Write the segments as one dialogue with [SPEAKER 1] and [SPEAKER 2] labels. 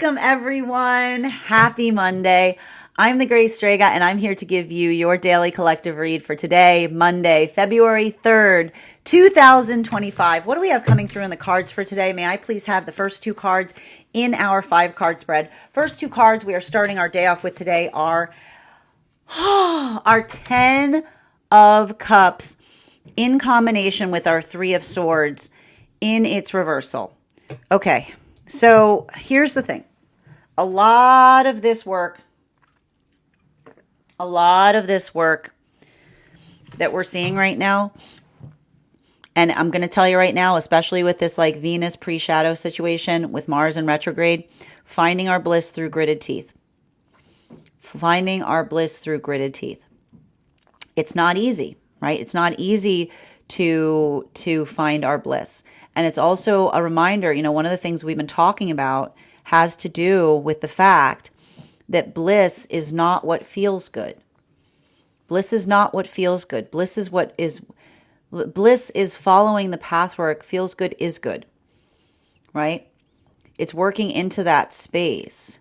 [SPEAKER 1] Welcome, everyone. Happy Monday. I'm the Grace Strega, and I'm here to give you your daily collective read for today, Monday, February 3rd, 2025. What do we have coming through in the cards for today? May I please have the first two cards in our 5-card spread? First two cards we are starting our day off with today are our 10 of Cups in combination with our 3 of Swords in its reversal. Okay, so here's the thing. A lot of this work that we're seeing right now, and I'm going to tell you right now, especially with this like Venus pre-shadow situation with Mars in retrograde, finding our bliss through gritted teeth. Finding our bliss through gritted teeth. It's not easy, right? It's not easy to find our bliss. And it's also a reminder, one of the things we've been talking about has to do with the fact that bliss is not what feels good. Bliss is not what feels good. Bliss is following the path where it feels good is good, right? It's working into that space.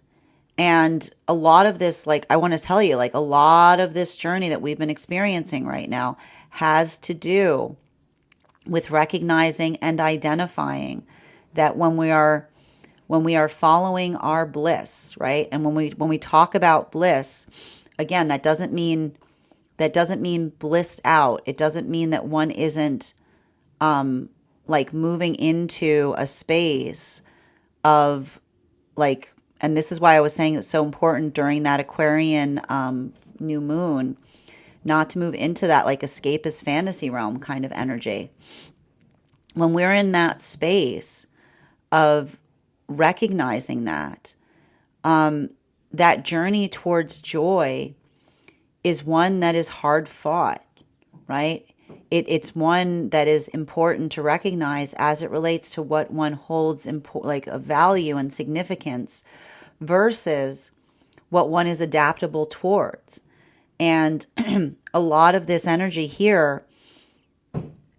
[SPEAKER 1] And a lot of this, I want to tell you, a lot of this journey that we've been experiencing right now has to do with recognizing and identifying that when we are following our bliss, right? And when we talk about bliss, again, that doesn't mean blissed out. It doesn't mean that one isn't moving into a space of and this is why I was saying it's so important during that Aquarian new moon, not to move into that escapist fantasy realm kind of energy. When we're in that space of recognizing that journey towards joy is one that is hard fought, right? It's one that is important to recognize as it relates to what one holds a value and significance versus what one is adaptable towards. And a lot of this energy here,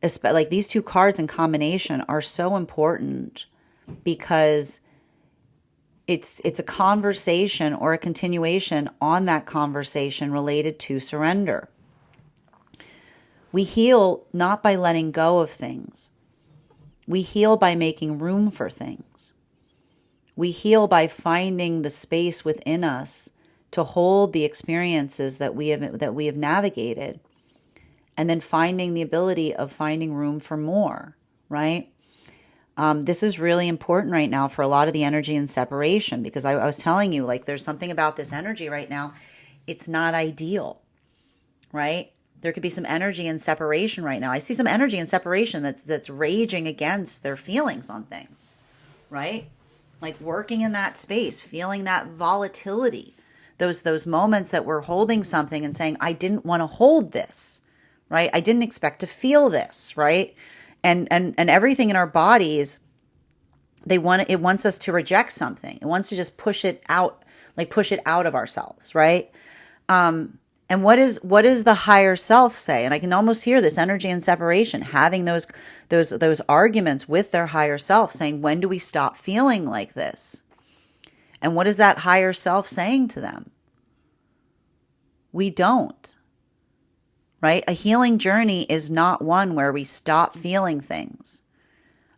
[SPEAKER 1] these two cards in combination, are so important because it's a conversation or a continuation on that conversation related to surrender. We heal not by letting go of things. We heal by making room for things. We heal by finding the space within us to hold the experiences that we have navigated, and then finding the ability of finding room for more, right? This is really important right now for a lot of the energy in separation, because I was telling you, there's something about this energy right now. It's not ideal, right? There could be some energy in separation right now. I see some energy in separation that's raging against their feelings on things, right? Working in that space, feeling that volatility, those moments that we're holding something and saying, I didn't want to hold this, right? I didn't expect to feel this, right? And everything in our bodies, it wants us to reject something. It wants to just push it out of ourselves, right? And what is the higher self say? And I can almost hear this energy in separation, having those arguments with their higher self, saying, when do we stop feeling like this? And what is that higher self saying to them? We don't. Right? A healing journey is not one where we stop feeling things.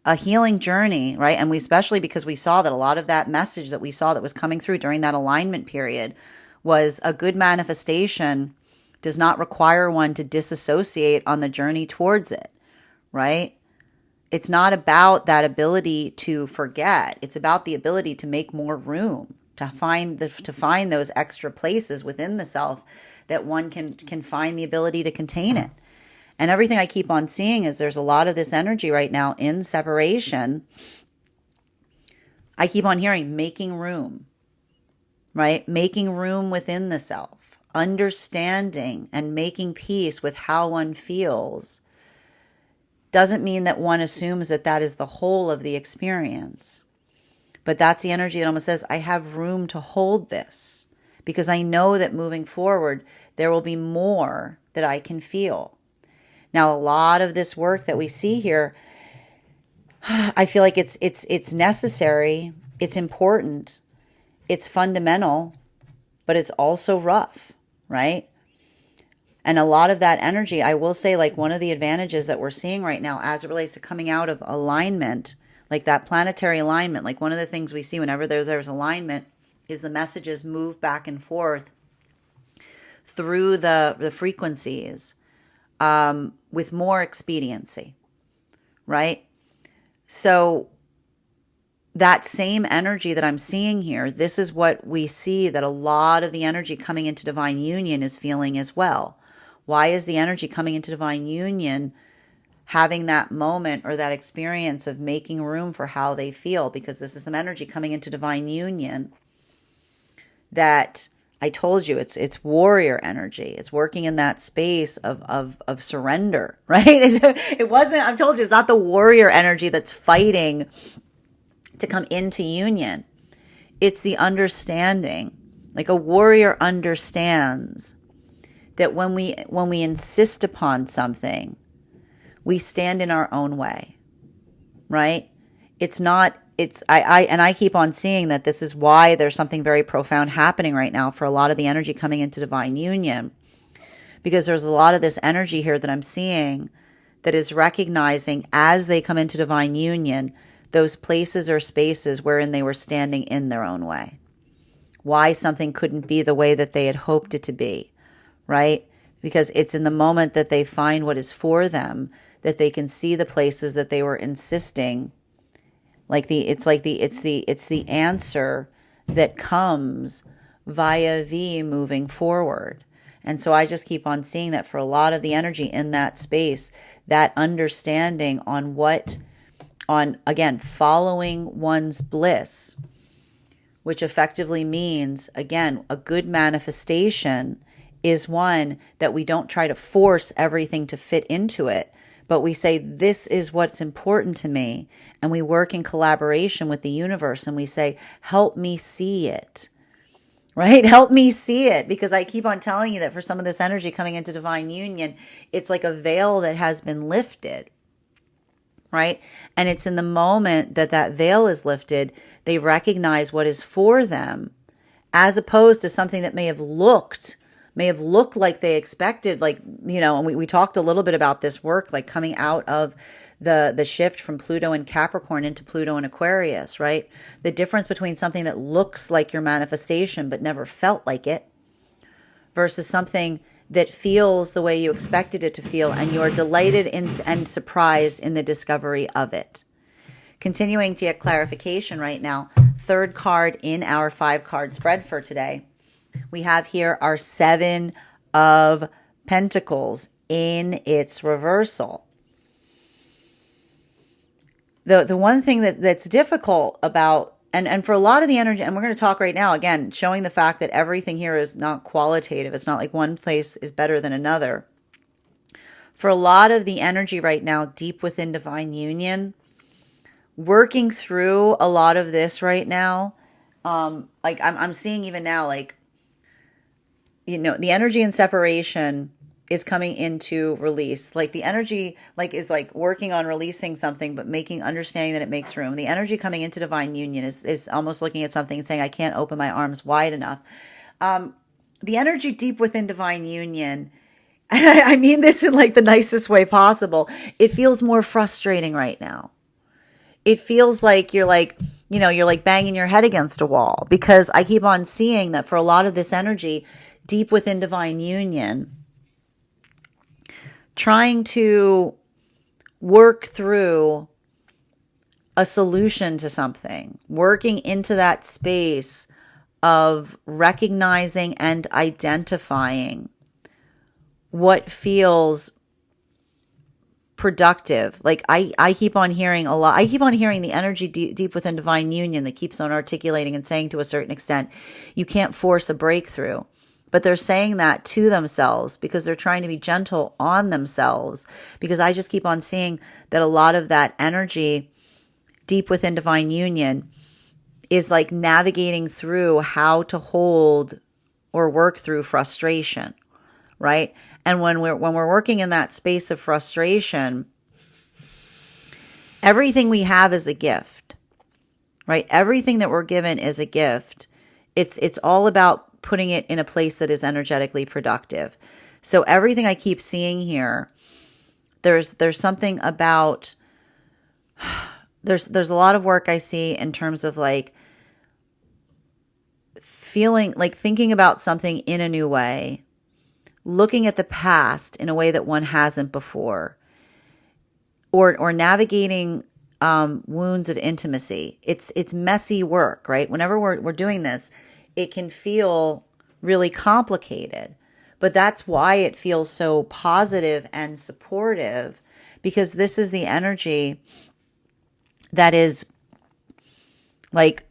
[SPEAKER 1] A healing journey, right? And especially because we saw that a lot of that message that we saw that was coming through during that alignment period was a good manifestation does not require one to disassociate on the journey towards it, right? It's not about that ability to forget. It's about the ability to make more room, to find those extra places within the self that one can find the ability to contain it. And everything I keep on seeing is there's a lot of this energy right now in separation. I keep on hearing making room, right? Making room within the self, understanding and making peace with how one feels doesn't mean that one assumes that is the whole of the experience. But that's the energy that almost says, I have room to hold this because I know that moving forward, there will be more that I can feel. Now, a lot of this work that we see here, I feel like it's necessary, it's important, it's fundamental, but it's also rough, right? And a lot of that energy, I will say, like one of the advantages that we're seeing right now as it relates to coming out of alignment, like that planetary alignment, like one of the things we see whenever there's alignment is the messages move back and forth through the frequencies with more expediency, right? So that same energy that I'm seeing here, this is what we see that a lot of the energy coming into divine union is feeling as well. Why is the energy coming into divine union having that moment or that experience of making room for how they feel? Because this is some energy coming into divine union that I told you it's warrior energy. It's working in that space of surrender, right? It wasn't, I've told you, it's not the warrior energy that's fighting to come into union. It's the understanding. Like a warrior understands that when we insist upon something, we stand in our own way, right? I keep on seeing that this is why there's something very profound happening right now for a lot of the energy coming into divine union, because there's a lot of this energy here that I'm seeing that is recognizing as they come into divine union, those places or spaces wherein they were standing in their own way. Why something couldn't be the way that they had hoped it to be, right? Because it's in the moment that they find what is for them that they can see the places that they were insisting. It's the answer that comes via V moving forward. And so I just keep on seeing that for a lot of the energy in that space, that understanding on again, following one's bliss, which effectively means, again, a good manifestation is one that we don't try to force everything to fit into it, but we say, this is what's important to me. And we work in collaboration with the universe and we say, help me see it, right? Help me see it. Because I keep on telling you that for some of this energy coming into divine union, it's like a veil that has been lifted, right? And it's in the moment that that veil is lifted, they recognize what is for them, as opposed to something that may have looked like they expected, like, and we talked a little bit about this work, like coming out of the shift from Pluto and Capricorn into Pluto and Aquarius, right? The difference between something that looks like your manifestation but never felt like it versus something that feels the way you expected it to feel and you're delighted and surprised in the discovery of it. Continuing to get clarification right now, third card in our 5-card spread for today. We have here our 7 of Pentacles in its reversal. The one thing that's difficult about, and for a lot of the energy, and we're going to talk right now, again, showing the fact that everything here is not qualitative. It's not like one place is better than another. For a lot of the energy right now, deep within divine union, working through a lot of this right now, like I'm seeing even now, like, the energy in separation is coming into release. Like the energy is like working on releasing something, but understanding that it makes room. The energy coming into divine union is almost looking at something and saying, I can't open my arms wide enough. The energy deep within divine union, I mean this in like the nicest way possible, it feels more frustrating right now. It feels like you're like banging your head against a wall, because I keep on seeing that for a lot of this energy deep within divine union, trying to work through a solution to something, working into that space of recognizing and identifying what feels productive. Like I keep on hearing a lot. I keep on hearing the energy deep within divine union that keeps on articulating and saying to a certain extent, you can't force a breakthrough. But they're saying that to themselves because they're trying to be gentle on themselves. Because I just keep on seeing that a lot of that energy deep within divine union is like navigating through how to hold or work through frustration, right? And when we're working in that space of frustration, everything we have is a gift, right? Everything that we're given is a gift. It's all about putting it in a place that is energetically productive. So everything I keep seeing here, there's something about, there's a lot of work I see in terms of like feeling like thinking about something in a new way, looking at the past in a way that one hasn't before, or navigating wounds of intimacy. It's messy work, right? Whenever we're doing this, it can feel really complicated, but that's why it feels so positive and supportive, because this is the energy that is like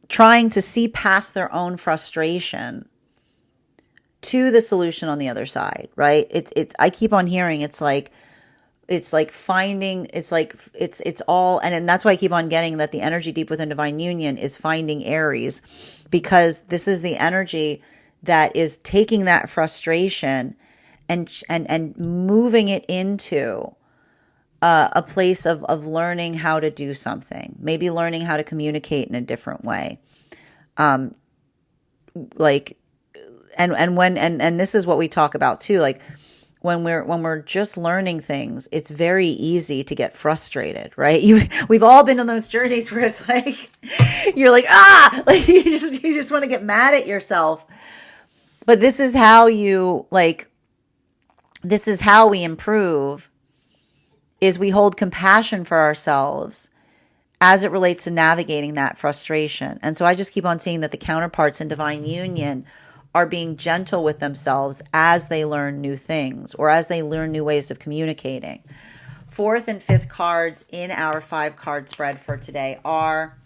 [SPEAKER 1] trying to see past their own frustration to the solution on the other side, right? It's I keep on hearing it's like finding, it's all, and that's why I keep on getting that the energy deep within divine union is finding Aries, because this is the energy that is taking that frustration and moving it into a place of learning how to do something, maybe learning how to communicate in a different way. Like, and this is what we talk about too, like when we're just learning things, it's very easy to get frustrated, right? We've all been on those journeys where it's like you're like, like you just want to get mad at yourself. But this is how this is how we improve, is we hold compassion for ourselves as it relates to navigating that frustration. And so I just keep on seeing that the counterparts in divine union are being gentle with themselves as they learn new things, or as they learn new ways of communicating. Fourth and fifth cards in our 5-card spread for today are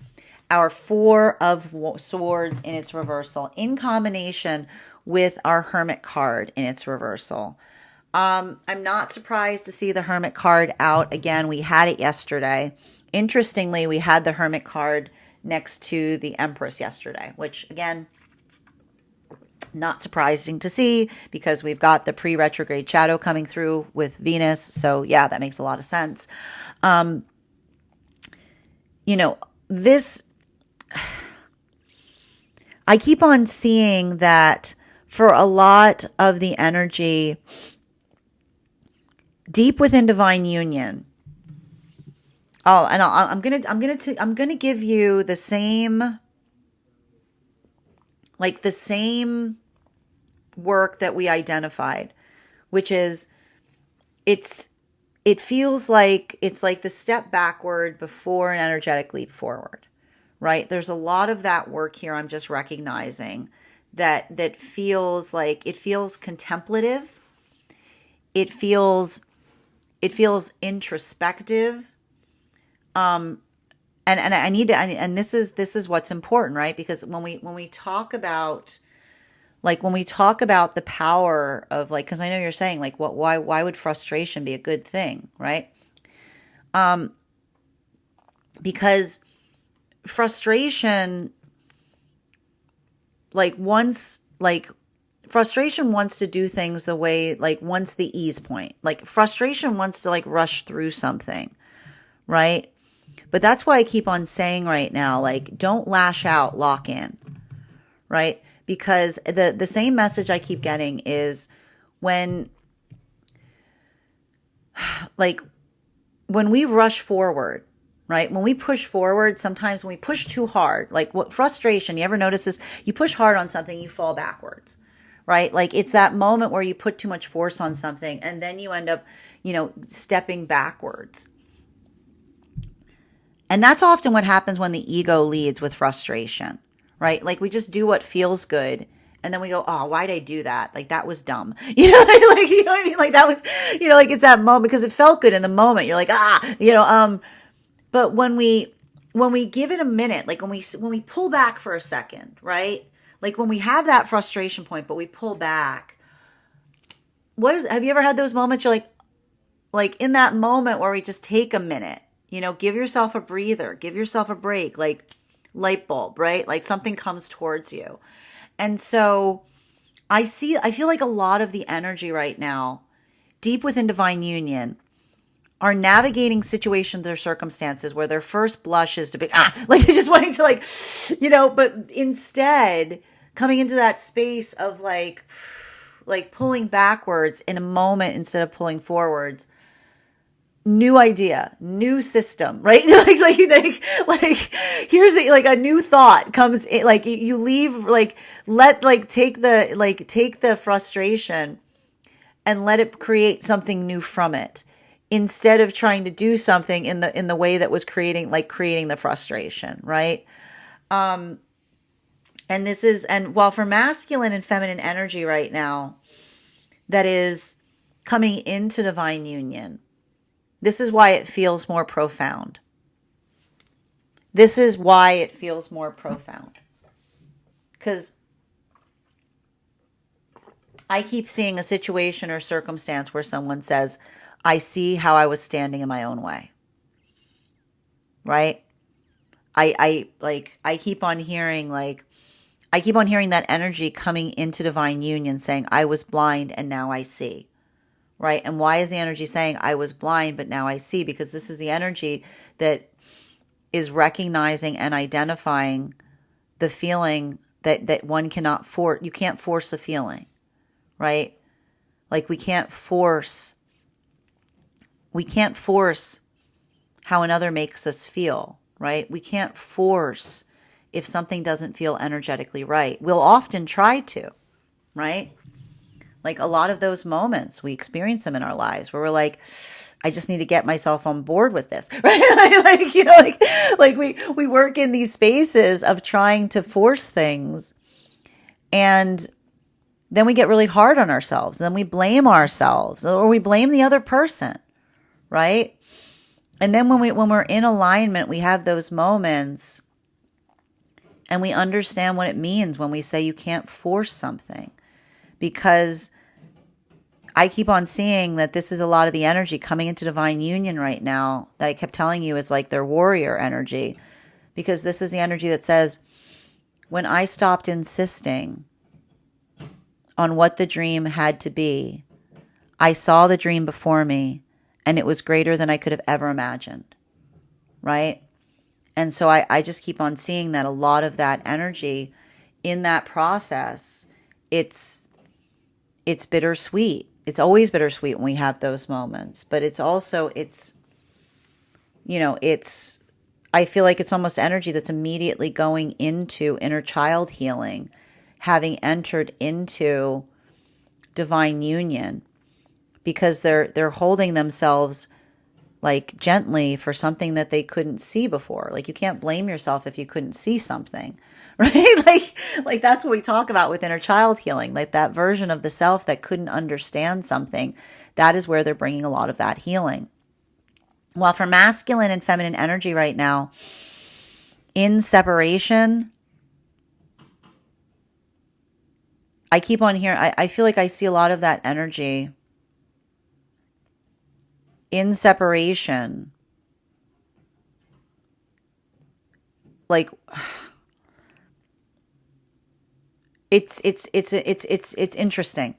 [SPEAKER 1] our 4 of Swords in its reversal, in combination with our Hermit card in its reversal. I'm not surprised to see the Hermit card out again. We had it yesterday. Interestingly, we had the Hermit card next to the Empress yesterday, which again, not surprising to see, because we've got the pre-retrograde shadow coming through with Venus. So yeah, that makes a lot of sense. This, I keep on seeing that for a lot of the energy deep within divine union. I'm gonna give you the same, like the same work that we identified, which is it feels like it's like the step backward before an energetic leap forward, right? There's a lot of that work here. I'm just recognizing that feels like, it feels contemplative. It feels introspective. And I need to, and this is what's important, right? Because when we talk about, like, when we talk about the power of, like, because I know you're saying, like, why would frustration be a good thing, right? Because frustration, frustration wants to do things the way, like, wants the ease point. Like, frustration wants to, like, rush through something, right? But that's why I keep on saying right now, like, don't lash out, lock in, right? Because the same message I keep getting is when we rush forward, right? When we push forward, sometimes when we push too hard, like what frustration, you ever notice this? You push hard on something, you fall backwards, right? Like it's that moment where you put too much force on something and then you end up, stepping backwards. And that's often what happens when the ego leads with frustration, right? Like we just do what feels good. And then we go, oh, why'd I do that? Like, that was dumb. Like, you know what I mean? Like that was, like it's that moment because it felt good in the moment. You're like, but when we give it a minute, like when we pull back for a second, right? Like when we have that frustration point, but we pull back, have you ever had those moments? You're like in that moment where we just take a minute, give yourself a breather, give yourself a break, like light bulb, right? Like something comes towards you. And so I feel like a lot of the energy right now, deep within divine union, are navigating situations or circumstances where their first blush is to be, like just wanting to like, but instead coming into that space of like pulling backwards in a moment instead of pulling forwards. New idea, new system, right? like here's a new thought comes in, like you leave, take the frustration and let it create something new from it, instead of trying to do something in the way that was creating the frustration, right? And while for masculine and feminine energy right now, that is coming into divine union, this is why it feels more profound. This is why it feels more profound. Because I keep seeing a situation or circumstance where someone says, I see how I was standing in my own way. Right? I keep on hearing that energy coming into divine union saying, I was blind and now I see. Right? And why is the energy saying I was blind but now I see? Because this is the energy that is recognizing and identifying the feeling that one cannot force. You can't force a feeling, right? Like we can't force how another makes us feel, right? We can't force if something doesn't feel energetically right. We'll often try to, right? Like a lot of those moments, we experience them in our lives where we're like, I just need to get myself on board with this, right? We work in these spaces of trying to force things, and then we get really hard on ourselves. Then we blame ourselves, or we blame the other person, right? And then when we're in alignment, we have those moments, and we understand what it means when we say you can't force something, because I keep on seeing that this is a lot of the energy coming into divine union right now that I kept telling you is like their warrior energy, because this is the energy that says, when I stopped insisting on what the dream had to be, I saw the dream before me and it was greater than I could have ever imagined, right? And so I just keep on seeing that a lot of that energy in that process, it's bittersweet. It's always bittersweet when we have those moments, but it's also, I feel like it's almost energy that's immediately going into inner child healing, having entered into divine union, because they're holding themselves like gently for something that they couldn't see before. Like you can't blame yourself if you couldn't see something, right? Like that's what we talk about with inner child healing, like that version of the self that couldn't understand something. That is where they're bringing a lot of that healing. While for masculine and feminine energy right now, in separation, I keep on hearing, I feel like I see a lot of that energy in separation. Like it's interesting,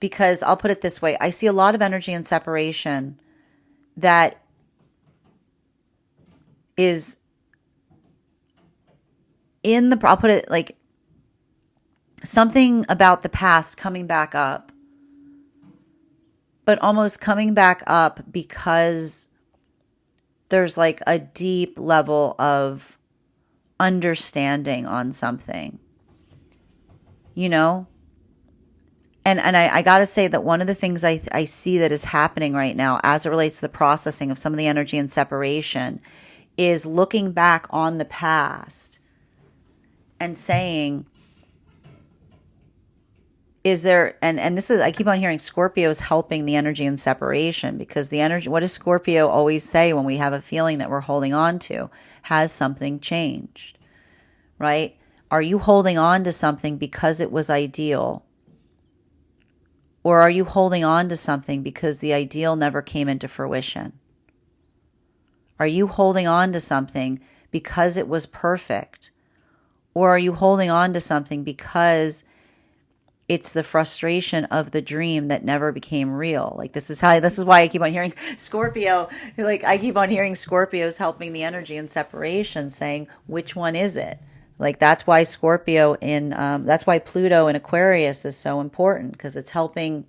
[SPEAKER 1] because I'll put it this way. I see a lot of energy in separation that is I'll put it like something about the past coming back up, but almost coming back up because there's like a deep level of understanding on something, And I got to say that one of the things I see that is happening right now as it relates to the processing of some of the energy and separation is looking back on the past and saying, is there, and this is, I keep on hearing Scorpios helping the energy and separation, because the energy, what does Scorpio always say when we have a feeling that we're holding on to? Has something changed, right? Are you holding on to something because it was ideal? Or are you holding on to something because the ideal never came into fruition? Are you holding on to something because it was perfect? Or are you holding on to something because it's the frustration of the dream that never became real. Like this is why I keep on hearing Scorpio, like I keep on hearing Scorpios helping the energy in separation, saying, which one is it? Like that's why Scorpio in that's why Pluto in Aquarius is so important, because it's helping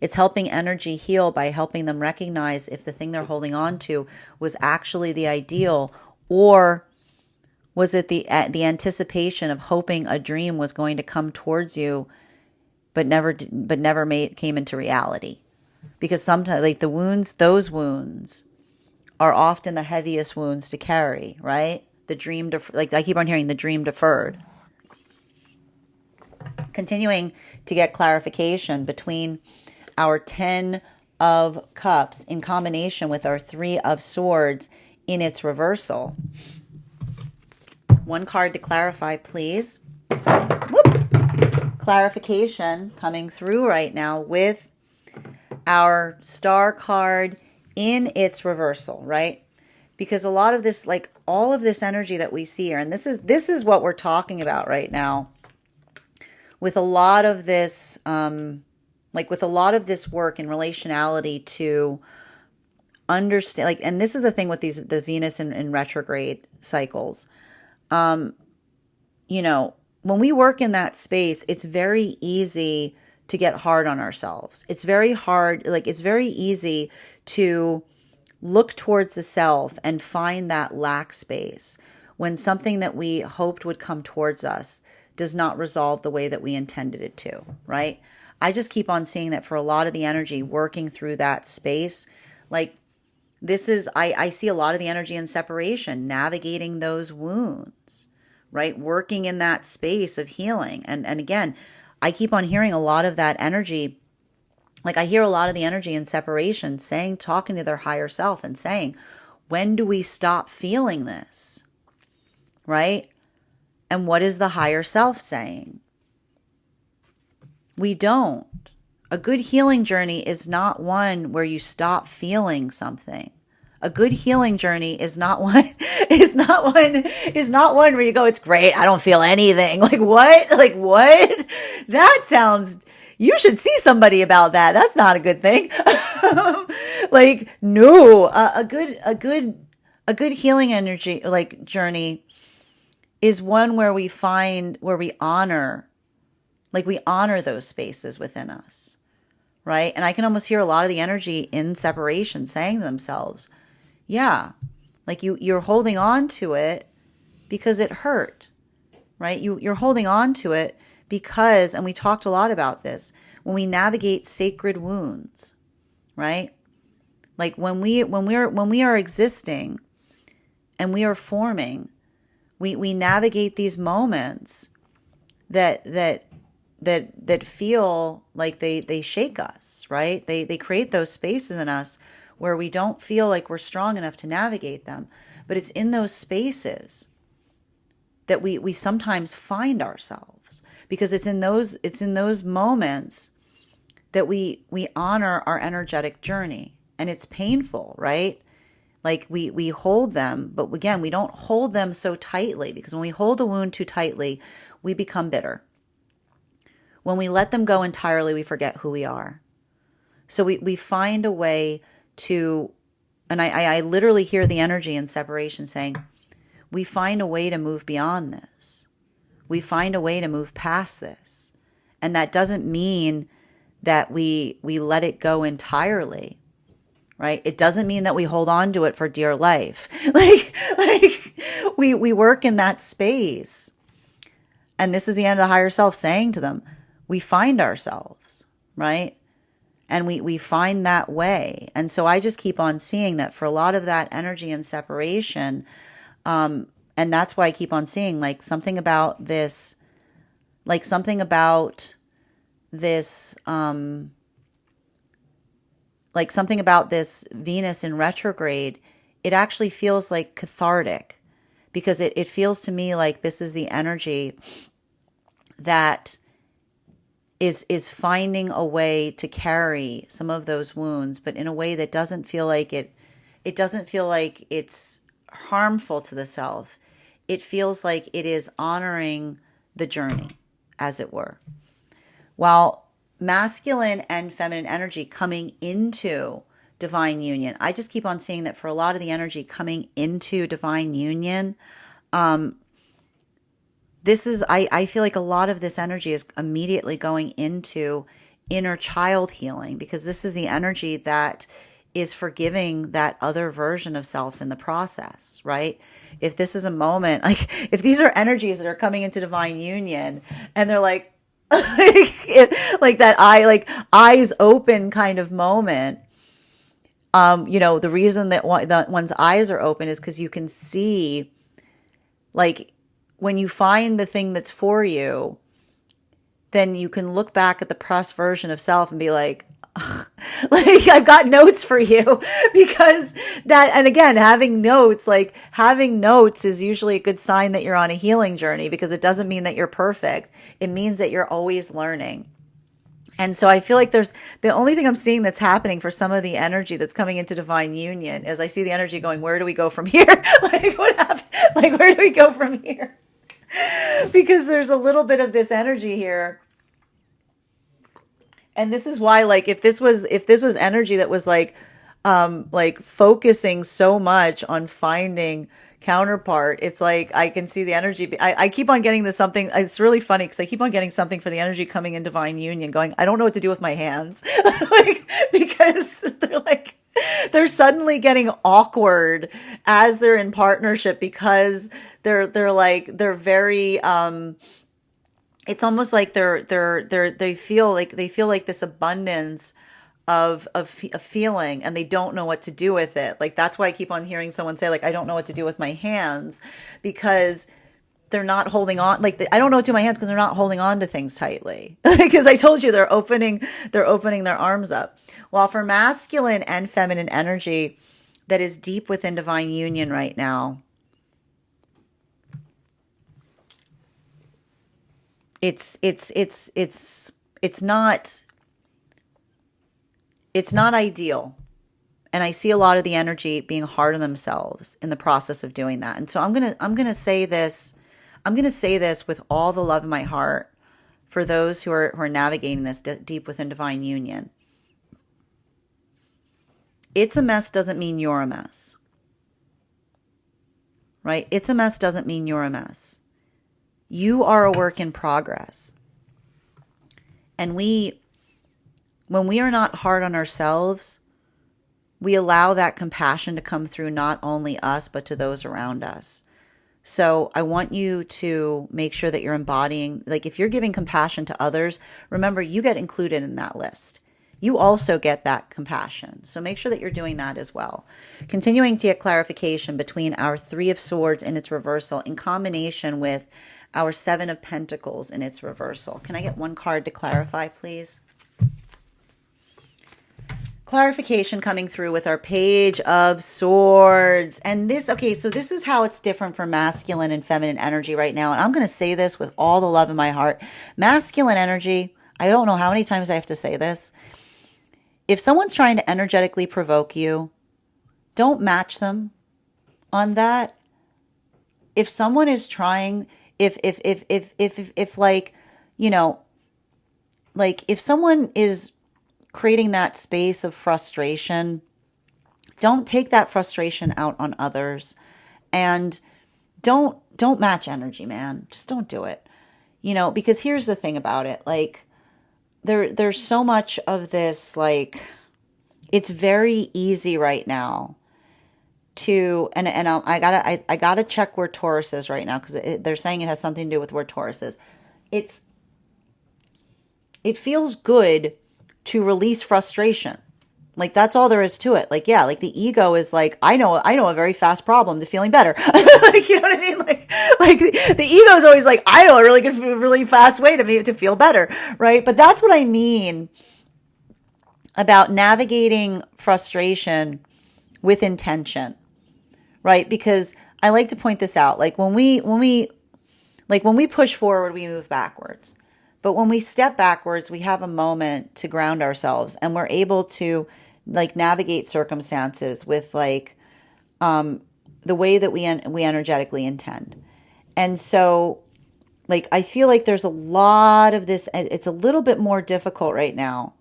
[SPEAKER 1] energy heal by helping them recognize if the thing they're holding on to was actually the ideal, or was it the anticipation of hoping a dream was going to come towards you, but never came into reality? Because sometimes, like those wounds are often the heaviest wounds to carry, right? The dream, like I keep on hearing the dream deferred. Continuing to get clarification between our 10 of Cups in combination with our 3 of Swords in its reversal. One card to clarify, please. Whoop. Clarification coming through right now with our Star card in its reversal, right? Because a lot of this, like all of this energy that we see here, and this is what we're talking about right now with a lot of this, with a lot of this work in relationality to understand, like, and this is the thing with the Venus in retrograde cycles. You know, when we work in that space, it's very easy to get hard on ourselves. It's very hard, like it's very easy to look towards the self and find that lack space when something that we hoped would come towards us does not resolve the way that we intended it to, right? I just keep on seeing that for a lot of the energy working through that space. Like this is, I see a lot of the energy in separation, navigating those wounds, right? Working in that space of healing. And again, I keep on hearing a lot of that energy. Like I hear a lot of the energy in separation saying, talking to their higher self and saying, when do we stop feeling this? Right? And what is the higher self saying? We don't. A good healing journey is not one where you stop feeling something. A good healing journey is not one where you go, it's great, I don't feel anything. Like what? Like what? That sounds, you should see somebody about that. That's not a good thing. Like no, a good healing energy, like journey, is one where we honor those spaces within us, right? And I can almost hear a lot of the energy in separation saying to themselves, yeah, like you're holding on to it because it hurt, right? You're holding on to it because, and we talked a lot about this, when we navigate sacred wounds, right? Like when we are existing and we are forming, we navigate these moments that feel like they shake us, right? They create those spaces in us where we don't feel like we're strong enough to navigate them. But it's in those spaces that we sometimes find ourselves, because it's in those moments that we honor our energetic journey. And it's painful, right? Like we hold them, but again, we don't hold them so tightly, because when we hold a wound too tightly, we become bitter. When we let them go entirely, we forget who we are. So we find a way to, and I literally hear the energy in separation saying, we find a way to move beyond this. We find a way to move past this. And that doesn't mean that we let it go entirely, right? It doesn't mean that we hold on to it for dear life. Like we work in that space. And this is the end of the higher self saying to them, we find ourselves, right? And we find that way. And so I just keep on seeing that for a lot of that energy and separation. And that's why I keep on seeing something about this Venus in retrograde. It actually feels like cathartic, because it feels to me like this is the energy that is finding a way to carry some of those wounds, but in a way that doesn't feel like it doesn't feel like it's harmful to the self. It feels like it is honoring the journey, as it were. while masculine and feminine energy coming into divine union. I just keep on seeing that for a lot of the energy coming into divine union, this is, I feel like a lot of this energy is immediately going into inner child healing, because this is the energy that is forgiving that other version of self in the process, right? If this is a moment, like if these are energies that are coming into divine union and they're like, like that like eyes open kind of moment, the reason that one's eyes are open is because you can see, like, when you find the thing that's for you, then you can look back at the pressed version of self and be like, like, I've got notes for you. Because that, and again, having notes is usually a good sign that you're on a healing journey, because it doesn't mean that you're perfect. It means that you're always learning. And so I feel like there's, the only thing I'm seeing that's happening for some of the energy that's coming into divine union is I see the energy going, where do we go from here? Like, what happened? Like, where do we go from here? Because there's a little bit of this energy here. And this is why, like, if this was energy that was like focusing so much on finding counterpart, it's like I can see the energy. I keep on getting this something. It's really funny because I keep on getting something for the energy coming in divine union going, I don't know what to do with my hands. Like, because they're suddenly getting awkward as they're in partnership, because they're very it's almost like they feel like this abundance of feeling, and they don't know what to do with it. Like, that's why I keep on hearing someone say, like, I don't know what to do with my hands, because they're not holding on. Like, I don't know what to do with my hands because they're not holding on to things tightly. Because I told you they're opening their arms up. While for masculine and feminine energy that is deep within divine union right now, it's not ideal. And I see a lot of the energy being hard on themselves in the process of doing that. And so I'm going to say this with all the love in my heart for those who are navigating this deep within divine union. It's a mess doesn't mean you're a mess. Right? It's a mess doesn't mean you're a mess. You are a work in progress. And when we are not hard on ourselves, we allow that compassion to come through not only us, but to those around us. So I want you to make sure that you're embodying, like, if you're giving compassion to others, remember, you get included in that list. You also get that compassion. So make sure that you're doing that as well. Continuing to get clarification between our Three of Swords in its reversal in combination with our Seven of Pentacles in its reversal. Can I get one card to clarify, please? Clarification coming through with our Page of Swords. And this, okay, so this is how it's different for masculine and feminine energy right now. And I'm going to say this with all the love in my heart. Masculine energy, I don't know how many times I have to say this. If someone's trying to energetically provoke you, don't match them on that. If someone is trying, if like, you know, like if someone is creating that space of frustration, don't take that frustration out on others, and don't match energy, man. Just don't do it. You know, because here's the thing about it. Like, there's so much of this, like, it's very easy right now to, and I gotta check where Taurus is right now, because they're saying it has something to do with where Taurus is. It feels good to release frustration. Like, that's all there is to it. Like, yeah, like the ego is like, I know a very fast problem to feeling better. Like, you know what I mean? Like the ego is always like, I know a really good, really fast way to feel better. Right. But that's what I mean about navigating frustration with intention. Right. Because I like to point this out. Like, when we push forward, we move backwards. But when we step backwards, we have a moment to ground ourselves, and we're able to, like, navigate circumstances with, like, the way that we energetically intend. And so like I feel like there's a lot of this. It's a little bit more difficult right now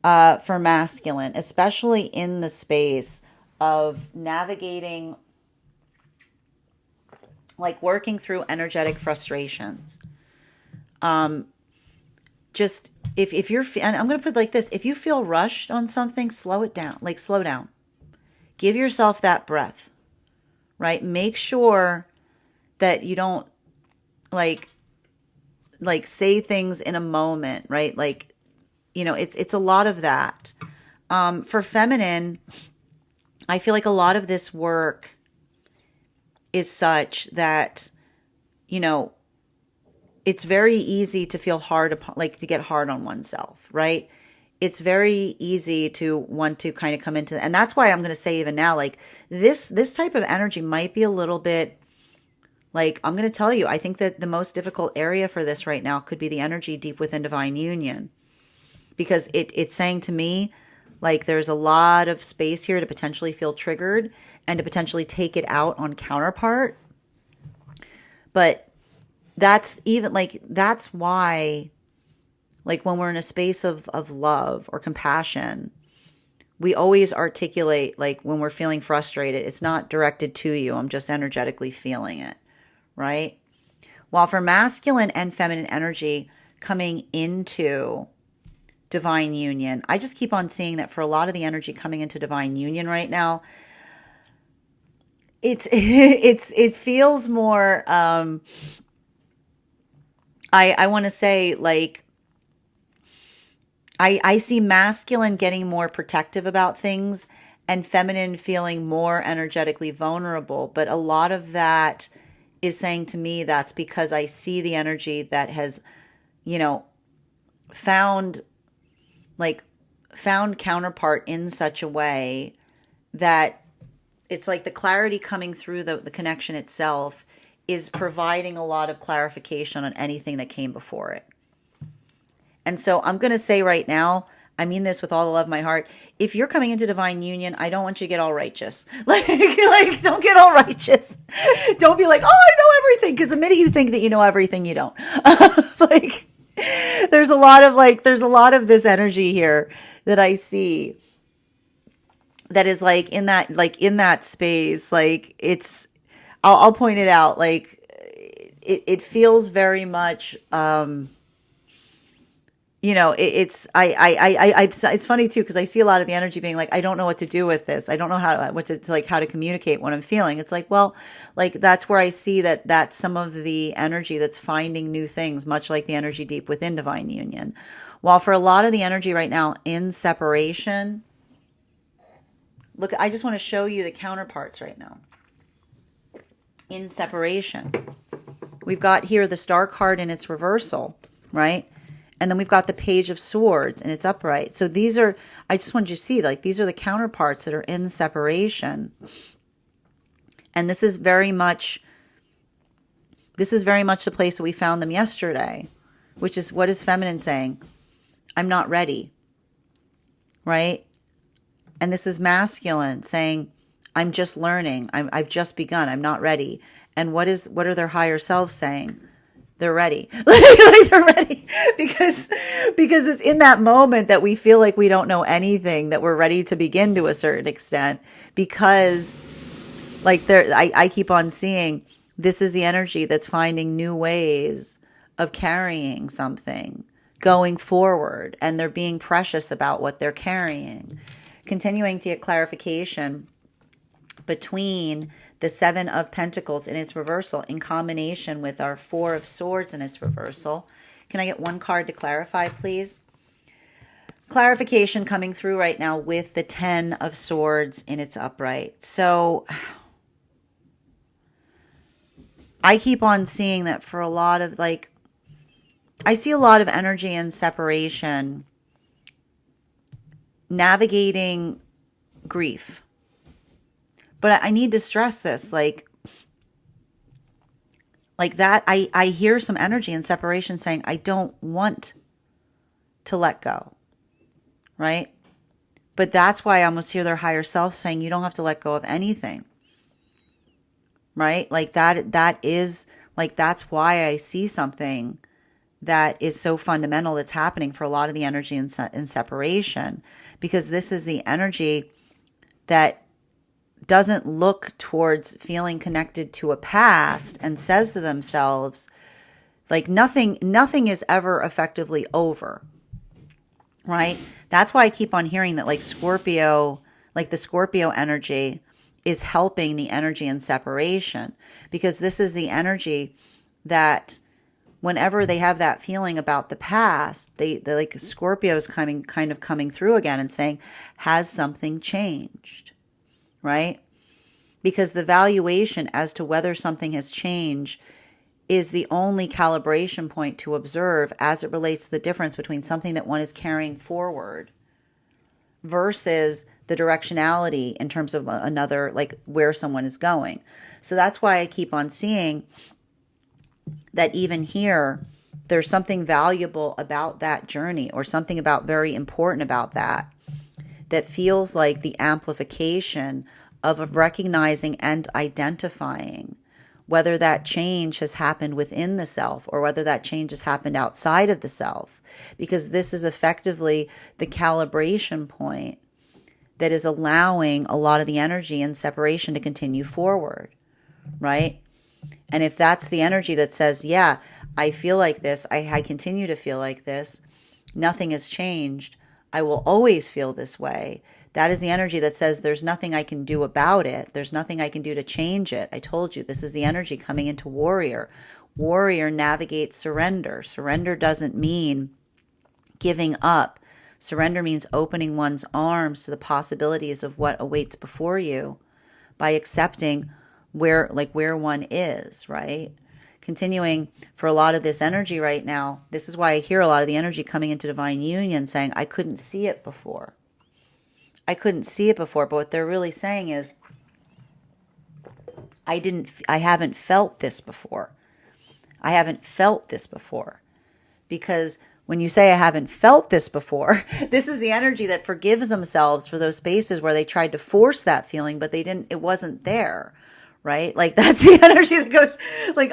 [SPEAKER 1] for masculine, especially in the space of navigating, like working through energetic frustrations. Just if you're, and I'm going to put it like this, if you feel rushed on something, slow it down, like slow down. Give yourself that breath, right? Make sure that you don't like say things in a moment, right? Like, it's a lot of that. For feminine, I feel like a lot of this work is such that, you know, it's very easy to feel hard upon, like to get hard on oneself, right? It's very easy to want to kind of come into, and that's why I'm going to say even now, like this type of energy might be a little bit, like, I'm going to tell you, I think that the most difficult area for this right now could be the energy deep within divine union, because it's saying to me, like, there's a lot of space here to potentially feel triggered and to potentially take it out on counterpart. But that's even like, that's why, like, when we're in a space of love or compassion, we always articulate, like, when we're feeling frustrated, it's not directed to you. I'm just energetically feeling it, right? While for masculine and feminine energy coming into divine union, I just keep on seeing that for a lot of the energy coming into divine union right now, it feels more, I want to say, like, I see masculine getting more protective about things and feminine feeling more energetically vulnerable. But a lot of that is saying to me that's because I see the energy that has, you know, found found counterpart in such a way that it's like the clarity coming through the connection itself is providing a lot of clarification on anything that came before it. And so I'm going to say right now, I mean this with all the love of my heart. If you're coming into divine union, I don't want you to get all righteous. Like, don't get all righteous. Don't be like, oh, I know everything. Because the minute you think that you know everything, you don't. Like, there's a lot of this energy here that I see that is like in that space. Like, it's, I'll point it out. Like, it feels very much, it's funny too, because I see a lot of the energy being like, I don't know what to do with this. I don't know how to communicate what I'm feeling. It's like, well, like, that's where I see that's some of the energy that's finding new things, much like the energy deep within divine union. While for a lot of the energy right now in separation, look, I just want to show you the counterparts right now. In separation, we've got here the Star card in its reversal, right? And then we've got the Page of Swords and it's upright. So these are, I just wanted you to see, like, these are the counterparts that are in separation. And this is very much the place that we found them yesterday, which is, what is feminine saying? I'm not ready, right? And this is masculine saying, I'm just learning. I've just begun. I'm not ready. And what are their higher selves saying? They're ready. Like, they're ready because it's in that moment that we feel like we don't know anything, that we're ready to begin to a certain extent, because, like, I keep on seeing this is the energy that's finding new ways of carrying something, going forward, and they're being precious about what they're carrying. Continuing to get clarification between the Seven of Pentacles in its reversal in combination with our Four of Swords in its reversal. Can I get one card to clarify, please? Clarification coming through right now with the Ten of Swords in its upright. So I keep on seeing that for a lot of, like, I see a lot of energy and separation, navigating grief. But I need to stress this, like that, I hear some energy in separation saying, I don't want to let go, right? But that's why I almost hear their higher self saying, you don't have to let go of anything, right? Like, that is, Like, that's why I see something that is so fundamental that's happening for a lot of the energy in separation, because this is the energy that doesn't look towards feeling connected to a past and says to themselves, like, nothing is ever effectively over, right? That's why I keep on hearing that, like, Scorpio, like the Scorpio energy is helping the energy in separation, because this is the energy that whenever they have that feeling about the past, they like, Scorpio's kind of coming through again and saying, has something changed, right? Because the valuation as to whether something has changed is the only calibration point to observe as it relates to the difference between something that one is carrying forward versus the directionality in terms of another, like, where someone is going. So that's why I keep on seeing that even here, there's something valuable about that journey, or something about very important about that feels like the amplification of recognizing and identifying whether that change has happened within the self or whether that change has happened outside of the self. Because this is effectively the calibration point that is allowing a lot of the energy and separation to continue forward, right? And if that's the energy that says, yeah, I feel like this, I continue to feel like this, nothing has changed, I will always feel this way. That is the energy that says there's nothing I can do about it. There's nothing I can do to change it. I told you, this is the energy coming into warrior. Warrior navigates surrender. Surrender doesn't mean giving up. Surrender means opening one's arms to the possibilities of what awaits before you by accepting where one is, right? Continuing for a lot of this energy right now, this is why I hear a lot of the energy coming into divine union saying, I couldn't see it before. I couldn't see it before, but what they're really saying is, I haven't felt this before. I haven't felt this before. Because when you say I haven't felt this before, this is the energy that forgives themselves for those spaces where they tried to force that feeling, but it wasn't there, right? Like, that's the energy that goes like,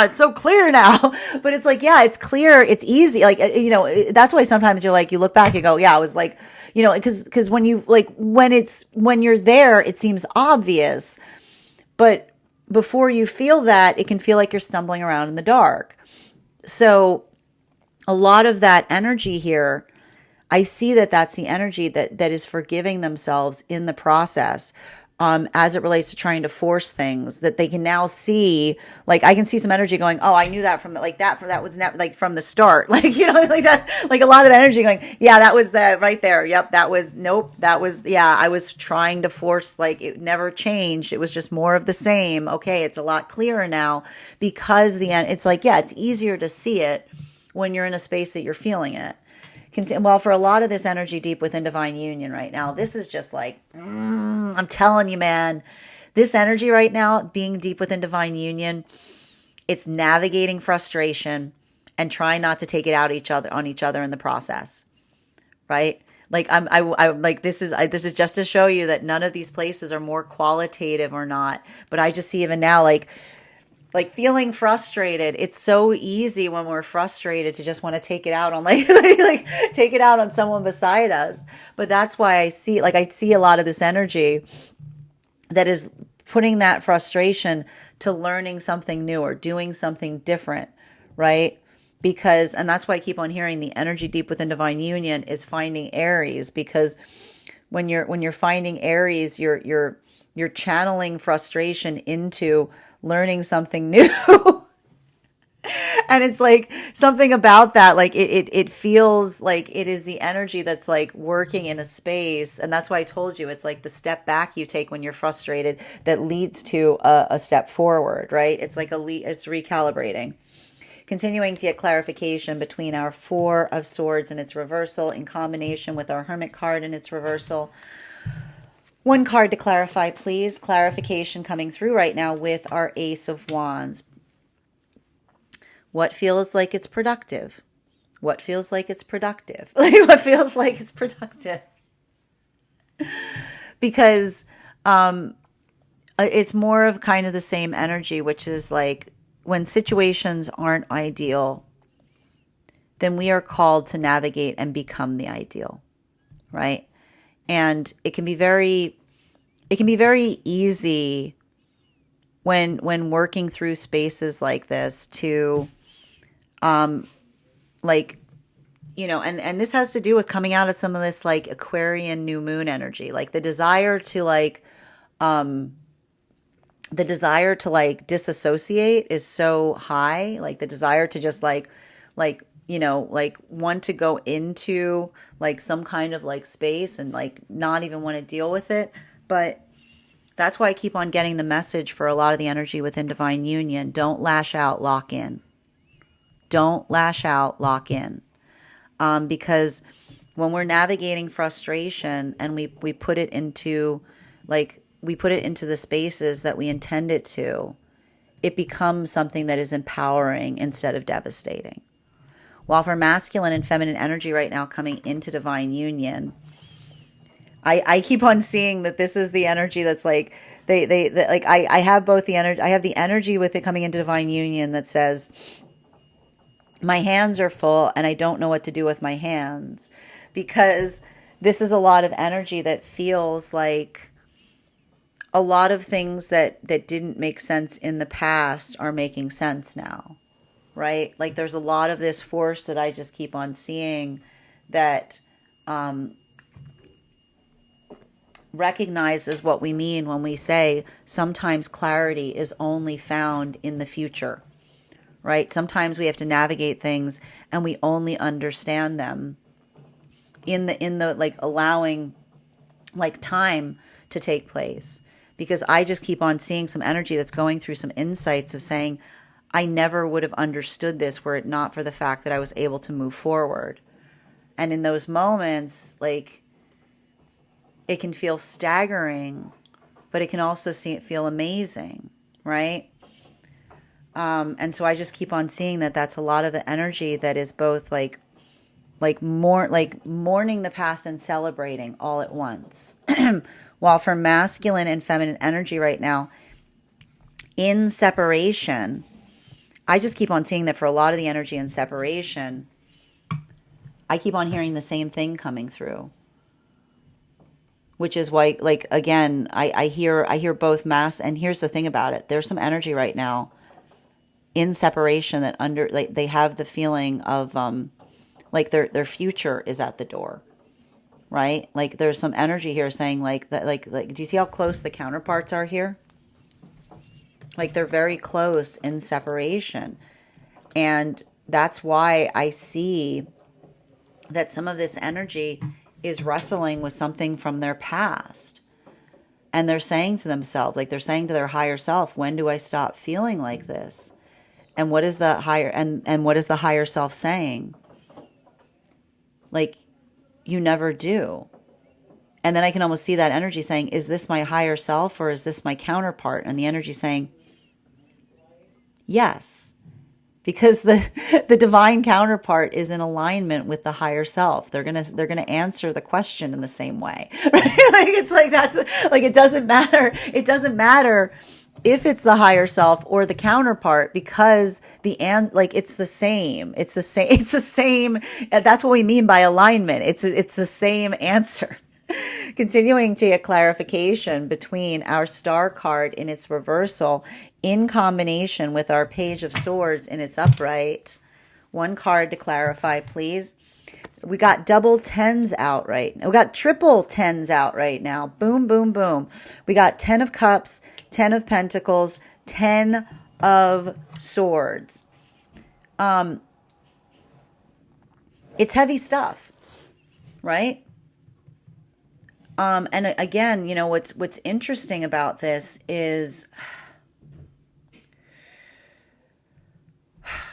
[SPEAKER 1] it's so clear now. But it's like, yeah, it's clear. It's easy. Like, that's why sometimes you're like, you look back and go, yeah, I was like, because when you, like, when you're there, it seems obvious. But before you feel that, it can feel like you're stumbling around in the dark. So a lot of that energy here, I see that that's the energy that is forgiving themselves in the process, as it relates to trying to force things that they can now see. Like, I can see some energy going, oh, I knew that from that was like from the start, like, like that, like a lot of energy going, yeah, that was that right there. Yep. That was, nope. That was, yeah, I was trying to force, like, it never changed. It was just more of the same. Okay. It's a lot clearer now, because it's like, yeah, it's easier to see it when you're in a space that you're feeling it. Well, for a lot of this energy deep within divine union right now, this is just like, I'm telling you, man, this energy right now, being deep within divine union, it's navigating frustration and trying not to take it out on each other in the process, right? Like, I like, this is just to show you that none of these places are more qualitative or not. But I just see even now, like feeling frustrated. It's so easy when we're frustrated to just want to take it out on like take it out on someone beside us. But that's why I see a lot of this energy that is putting that frustration to learning something new or doing something different, right? Because, and that's why I keep on hearing the energy deep within divine union is finding Aries, because when you're finding Aries, you're channeling frustration into learning something new. And it's like something about that, like it feels like it is the energy that's like working in a space. And that's why I told you, it's like the step back you take when you're frustrated that leads to a step forward, right? It's like it's recalibrating. Continuing to get clarification between our Four of Swords and its reversal in combination with our Hermit card and its reversal. One card to clarify, please. Clarification coming through right now with our Ace of Wands. What feels like it's productive? What feels like it's productive? What feels like it's productive? Because it's more of kind of the same energy, which is like when situations aren't ideal, then we are called to navigate and become the ideal, right? And it can be very easy when working through spaces like this to like, and this has to do with coming out of some of this like Aquarian new moon energy, like the desire to like disassociate is so high, like the desire to just like want to go into like some kind of like space and like not even want to deal with it. But that's why I keep on getting the message for a lot of the energy within divine union: don't lash out, lock in. Don't lash out, lock in. Because when we're navigating frustration and we put it into the spaces that we intend it to, it becomes something that is empowering instead of devastating. While for masculine and feminine energy right now coming into divine union, I keep on seeing that this is the energy that's like they like I have both the energy. I have the energy with it coming into divine union that says my hands are full and I don't know what to do with my hands, because this is a lot of energy that feels like a lot of things that didn't make sense in the past are making sense now, right? Like there's a lot of this force that I just keep on seeing that recognizes what we mean when we say sometimes clarity is only found in the future, right? Sometimes we have to navigate things and we only understand them in the like allowing like time to take place. Because I just keep on seeing some energy that's going through some insights of saying, I never would have understood this were it not for the fact that I was able to move forward. And in those moments, like, it can feel staggering, but it can also feel amazing, right? And so I just keep on seeing that that's a lot of the energy that is both like mourning the past and celebrating all at once. While for masculine and feminine energy right now, in separation, I just keep on seeing that for a lot of the energy in separation, I keep on hearing the same thing coming through. Which is why, like, again, I hear both mass, and here's the thing about it. There's some energy right now in separation that they have the feeling of like their future is at the door. Right? Like there's some energy here saying like that, like do you see how close the counterparts are here? Like they're very close in separation. And that's why I see that some of this energy is wrestling with something from their past. And they're saying to themselves, like they're saying to their higher self, when do I stop feeling like this? And what is the higher and what is the higher self saying? Like, you never do. And then I can almost see that energy saying, is this my higher self or is this my counterpart? And the energy saying, yes, because the divine counterpart is in alignment with the higher self. They're gonna answer the question in the same way. Right? Like it's like that's like it doesn't matter. It doesn't matter if it's the higher self or the counterpart, because like it's the same. It's the same. It's the same. That's what we mean by alignment. It's the same answer. Continuing to get clarification between our star card in its reversal in combination with our page of swords in its upright. One card to clarify, please. We got double tens out right now. We got triple tens out right now. Boom, boom, boom. We got 10 of cups, 10 of pentacles, 10 of swords. It's heavy stuff, right? And again, you know, what's interesting about this is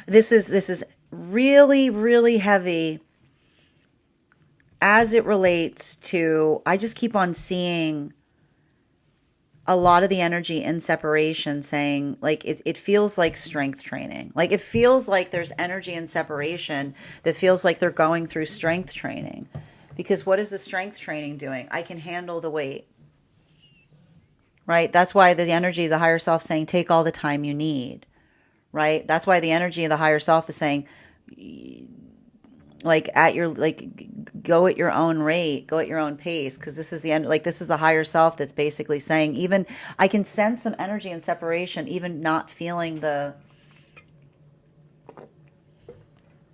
[SPEAKER 1] this is really, really heavy as it relates to, I just keep on seeing a lot of the energy in separation saying, like, it feels like strength training. Like, it feels like there's energy in separation that feels like they're going through strength training. Because what is the strength training doing? I can handle the weight. Right? That's why the energy, the higher self saying, take all the time you need. right? That's why the energy of the higher self is saying, like, at your, like, go at your own rate, go at your own pace, because this is the end, like, this is the higher self that's basically saying, even I can sense some energy and separation, even not feeling the,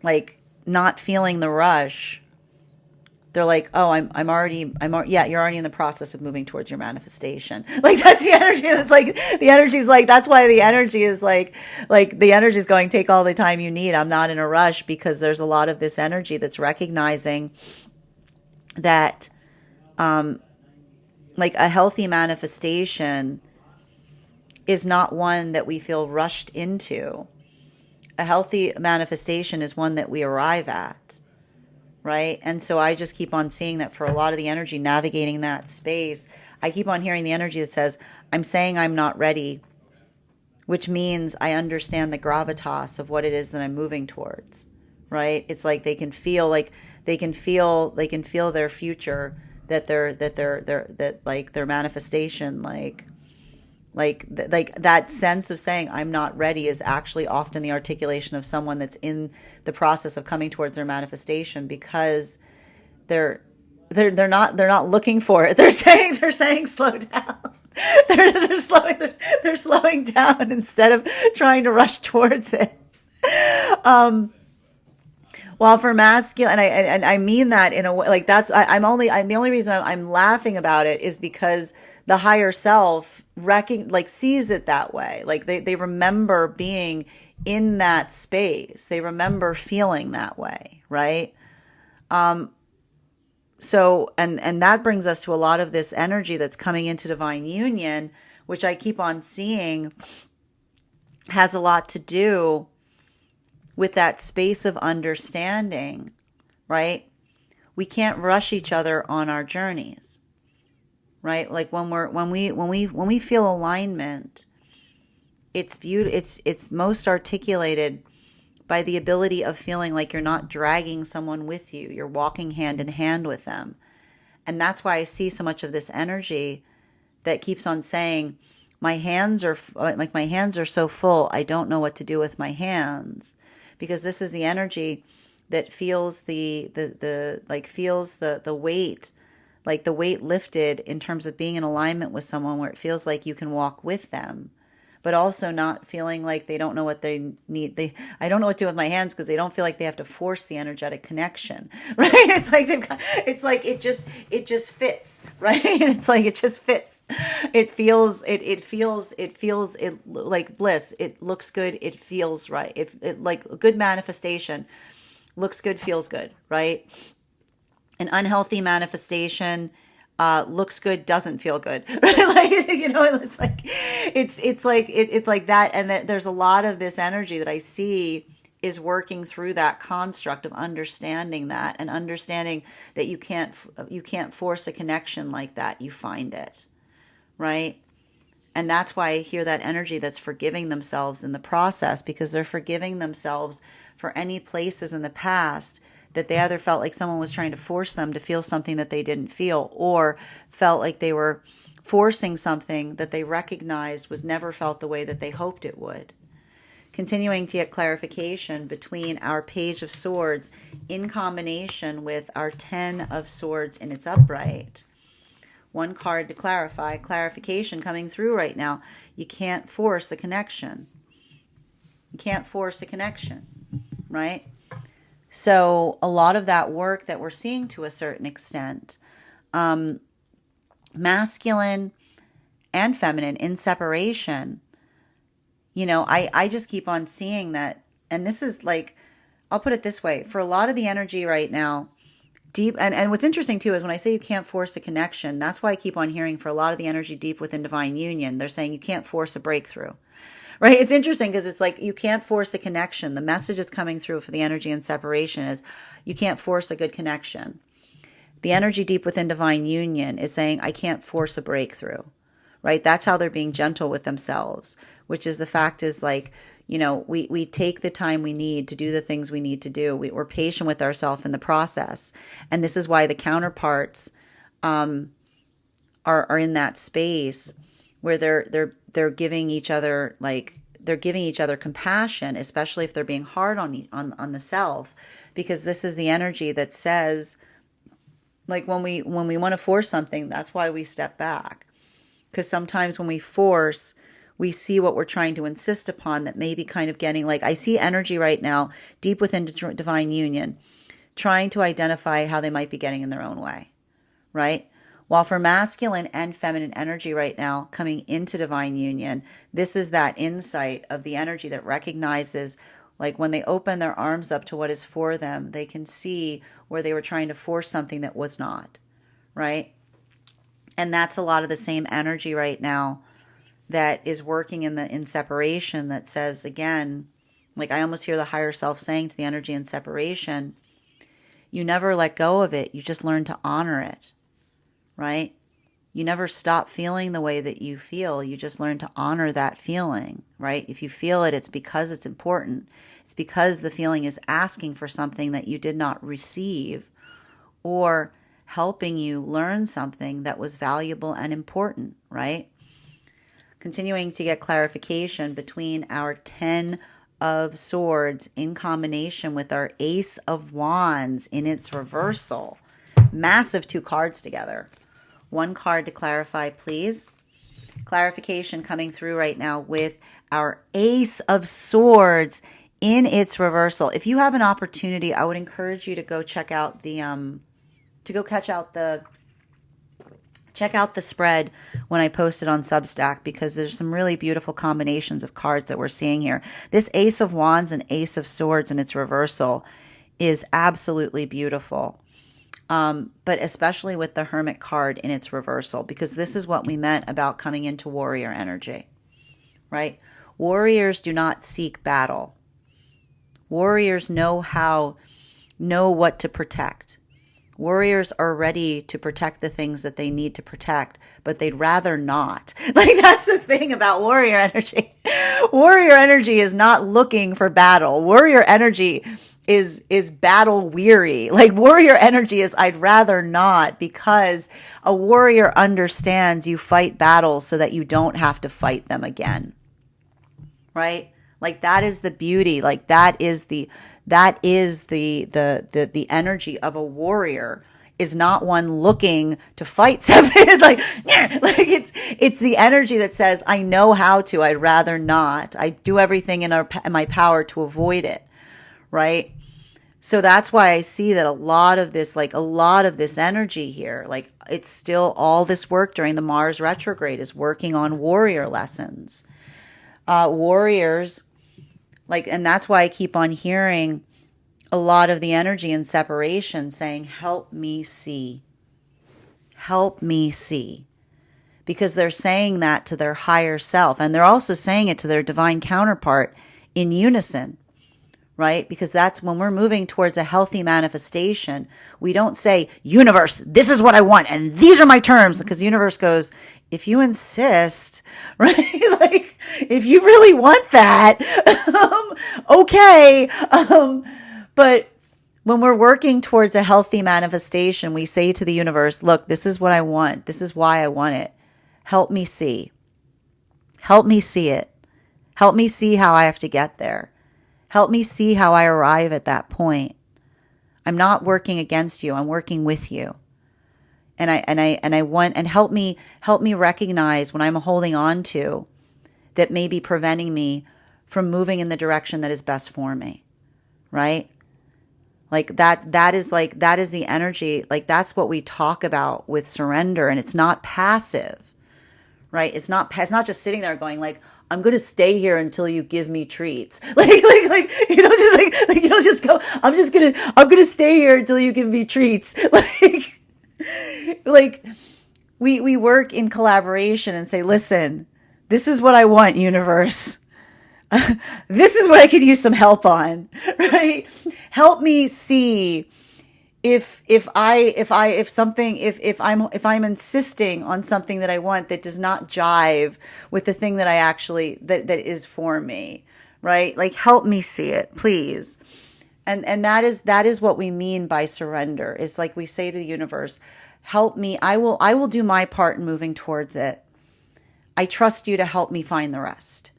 [SPEAKER 1] like, not feeling the rush. They're like, oh, yeah, you're already in the process of moving towards your manifestation. Like, that's the energy. It's like, the energy's like, that's why the energy is like the energy is going, take all the time you need. I'm not in a rush, because there's a lot of this energy that's recognizing that, like, a healthy manifestation is not one that we feel rushed into. A healthy manifestation is one that we arrive at. Right. And so I just keep on seeing that for a lot of the energy navigating that space, I keep on hearing the energy that says, I'm saying I'm not ready, which means I understand the gravitas of what it is that I'm moving towards. Right. It's like they can feel their future, that like their manifestation, like that sense of saying I'm not ready is actually often the articulation of someone that's in the process of coming towards their manifestation, because they're they're not looking for it. They're saying slow down. They're slowing down instead of trying to rush towards it. While for masculine, and I mean that in a way, like, that's, I'm the only reason I'm laughing about it is because the higher self like, sees it that way. Like, they remember being in that space. They remember feeling that way, right? So, and that brings us to a lot of this energy that's coming into divine union, which I keep on seeing has a lot to do with that space of understanding, right? We can't rush each other on our journeys, right? Like, when we feel alignment, it's beautiful. It's most articulated by the ability of feeling like you're not dragging someone with you. You're walking hand in hand with them. And that's why I see so much of this energy that keeps on saying, my hands are like, my hands are so full, I don't know what to do with my hands. Because this is the energy that feels the weight, like the weight lifted in terms of being in alignment with someone, where it feels like you can walk with them, but also not feeling like they don't know what they need. I don't know what to do with my hands, because they don't feel like they have to force the energetic connection, right? It's like it just fits, right? It's like it just fits. It feels it like bliss. It looks good. It feels right. It like a good manifestation looks good, feels good, right? An unhealthy manifestation looks good, doesn't feel good. Like, it's like it's like that. And that there's a lot of this energy that I see is working through that construct of understanding that, and understanding that you can't force a connection like that. You find it, right? And that's why I hear that energy that's forgiving themselves in the process, because they're forgiving themselves for any places in the past that they either felt like someone was trying to force them to feel something that they didn't feel, or felt like they were forcing something that they recognized was never felt the way that they hoped it would. Continuing to get clarification between our Page of Swords in combination with our Ten of Swords in its upright. One card to clarify, clarification coming through right now. You can't force a connection. You can't force a connection, right? So a lot of that work that we're seeing to a certain extent, masculine and feminine in separation, I just keep on seeing that. And this is like, I'll put it this way, for a lot of the energy right now, deep, and what's interesting too is when I say you can't force a connection, that's why I keep on hearing for a lot of the energy deep within divine union, they're saying you can't force a breakthrough. Right? It's interesting because it's like you can't force a connection. The message is coming through for the energy and separation is you can't force a good connection. The energy deep within divine union is saying I can't force a breakthrough. Right? That's how they're being gentle with themselves, which is the fact is like, we take the time we need to do the things we need to do. We're patient with ourselves in the process. And this is why the counterparts are in that space where they're giving each other, like, they're giving each other compassion, especially if they're being hard on the self, because this is the energy that says, like, when we want to force something, that's why we step back. Because sometimes when we force, we see what we're trying to insist upon that may be kind of getting, like, I see energy right now deep within divine union trying to identify how they might be getting in their own way, right? While for masculine and feminine energy right now coming into divine union, this is that insight of the energy that recognizes, like, when they open their arms up to what is for them, they can see where they were trying to force something that was not, right? And that's a lot of the same energy right now that is working in separation, that says, again, like, I almost hear the higher self saying to the energy in separation, you never let go of it. You just learn to honor it, right? You never stop feeling the way that you feel. You just learn to honor that feeling, right? If you feel it, it's because it's important. It's because the feeling is asking for something that you did not receive, or helping you learn something that was valuable and important, right? Continuing to get clarification between our 10 of Swords in combination with our Ace of Wands in its reversal. Massive 2 cards together. 1 card to clarify, please. Clarification coming through right now with our Ace of Swords in its reversal. If you have an opportunity, I would encourage you to go check out the check out the spread when I post it on Substack, because there's some really beautiful combinations of cards that we're seeing here. This Ace of Wands and Ace of Swords in its reversal is absolutely beautiful. But especially with the Hermit card in its reversal, because this is what we meant about coming into warrior energy, right? Warriors do not seek battle. Warriors know what to protect. Warriors are ready to protect the things that they need to protect, but they'd rather not. Like, that's the thing about warrior energy. Warrior energy is not looking for battle. Warrior energy is battle weary. Like, warrior energy is, I'd rather not, because a warrior understands you fight battles so that you don't have to fight them again. Right? Like, that is the beauty. Like, that is the energy of a warrior, is not one looking to fight something. It's like, yeah, like it's the energy that says, I know how to, I'd rather not. I do everything in my power to avoid it, right? So that's why I see that a lot of this energy here, like, it's still all this work during the Mars retrograde is working on warrior lessons. Warriors, like, and that's why I keep on hearing a lot of the energy in separation saying, help me see. Help me see. Because they're saying that to their higher self. And they're also saying it to their divine counterpart in unison, right? Because that's when we're moving towards a healthy manifestation. We don't say, universe, this is what I want, and these are my terms. Because the universe goes, if you insist, right? Like, if you really want that, okay. But when we're working towards a healthy manifestation, we say to the universe, look, this is what I want. This is why I want it. Help me see. Help me see it. Help me see how I have to get there. Help me see how I arrive at that point. I'm not working against you. I'm working with you. And I want, and help me recognize when I'm holding on to that may be preventing me from moving in the direction that is best for me. Right? Like, that is the energy. Like, that's what we talk about with surrender, and it's not passive, right? It's not just sitting there going, like, I'm going to stay here until you give me treats. Like, you don't just go, I'm going to stay here until you give me treats. Like we work in collaboration and say, listen, this is what I want, universe. This is what I could use some help on, right? Help me see if I'm insisting on something that I want that does not jive with the thing that I actually that is for me, right? Like, help me see it, please. And that is what we mean by surrender. It's like we say to the universe, help me. I will do my part in moving towards it. I trust you to help me find the rest.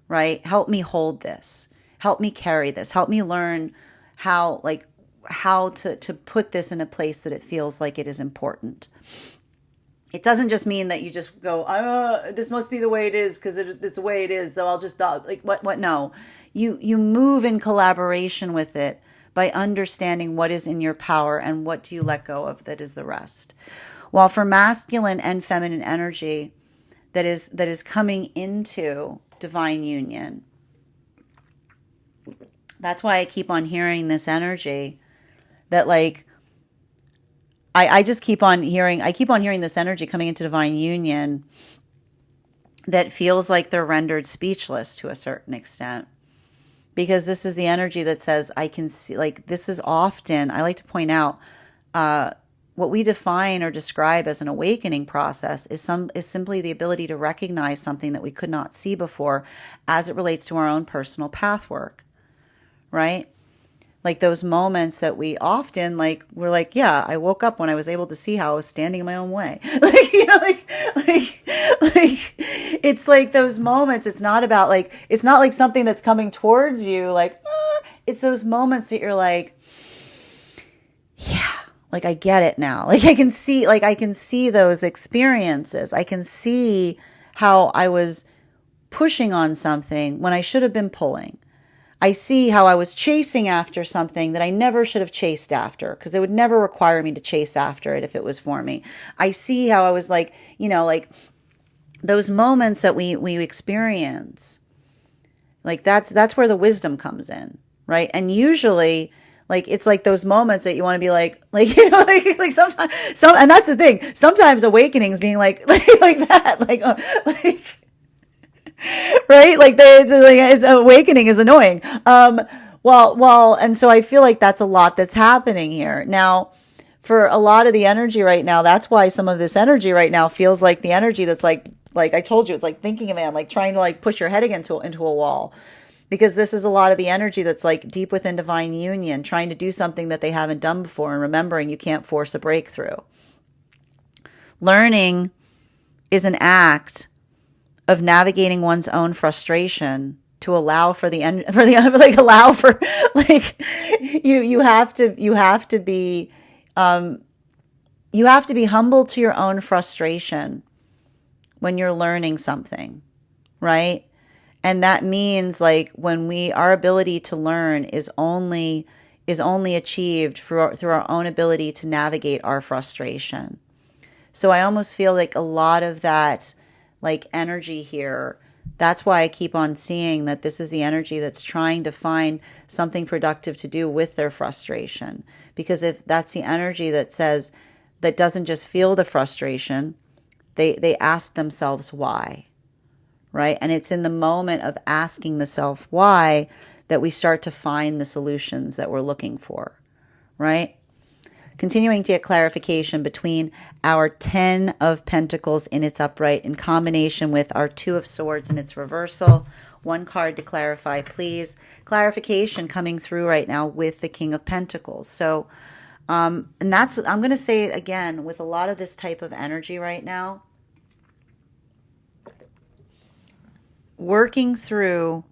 [SPEAKER 1] right? Help me hold this. Help me carry this. Help me learn how, like, how to put this in a place that it feels like it is important. It doesn't just mean that you just go, this must be the way it is because it's the way it is. So I'll just like what? No, you move in collaboration with it by understanding what is in your power and what do you let go of that is the rest. While for masculine and feminine energy that is coming into divine union, that's why I keep on hearing this energy that like I just keep on hearing this energy coming into divine union that feels like they're rendered speechless to a certain extent. Because this is the energy that says, I can see, like, this is often, I like to point out, what we define or describe as an awakening process is simply the ability to recognize something that we could not see before as it relates to our own personal path work, right? Like those moments that we often like, we're like, yeah, I woke up when I was able to see how I was standing in my own way. Like, you know, like, it's like those moments. It's not about like, it's not like something that's coming towards you. Like, it's those moments that you're like, yeah, like I get it now. Like I can see those experiences. I can see how I was pushing on something when I should have been pulling. I see how I was chasing after something that I never should have chased after because it would never require me to chase after it if it was for me. I see how I was like, you know, like those moments that we experience. Like that's where the wisdom comes in, right? And usually like it's like those moments that you want to be like you know like sometimes and that's the thing. Sometimes awakenings being like that like right? Like it's awakening is annoying. Well, and so I feel like that's a lot that's happening here. Now, for a lot of the energy right now, that's why some of this energy right now feels like the energy that's like I told you, it's like thinking a man, like trying to like push your head into a wall. Because this is a lot of the energy that's like deep within divine union, trying to do something that they haven't done before and remembering you can't force a breakthrough. Learning is an act of navigating one's own frustration to allow for the end like allow for like you have to be you have to be humble to your own frustration when you're learning something, right? And that means like when our ability to learn is only achieved through our own ability to navigate our frustration. So I almost feel like a lot of that like energy here, that's why I keep on seeing that this is the energy that's trying to find something productive to do with their frustration. Because if that's the energy that says, that doesn't just feel the frustration, they ask themselves why, right? And it's in the moment of asking the self why that we start to find the solutions that we're looking for, right? Continuing to get clarification between our 10 of Pentacles in its upright in combination with our 2 of Swords in its reversal. One card to clarify, please. Clarification coming through right now with the King of Pentacles. So, and that's, I'm going to say it again with a lot of this type of energy right now. Working through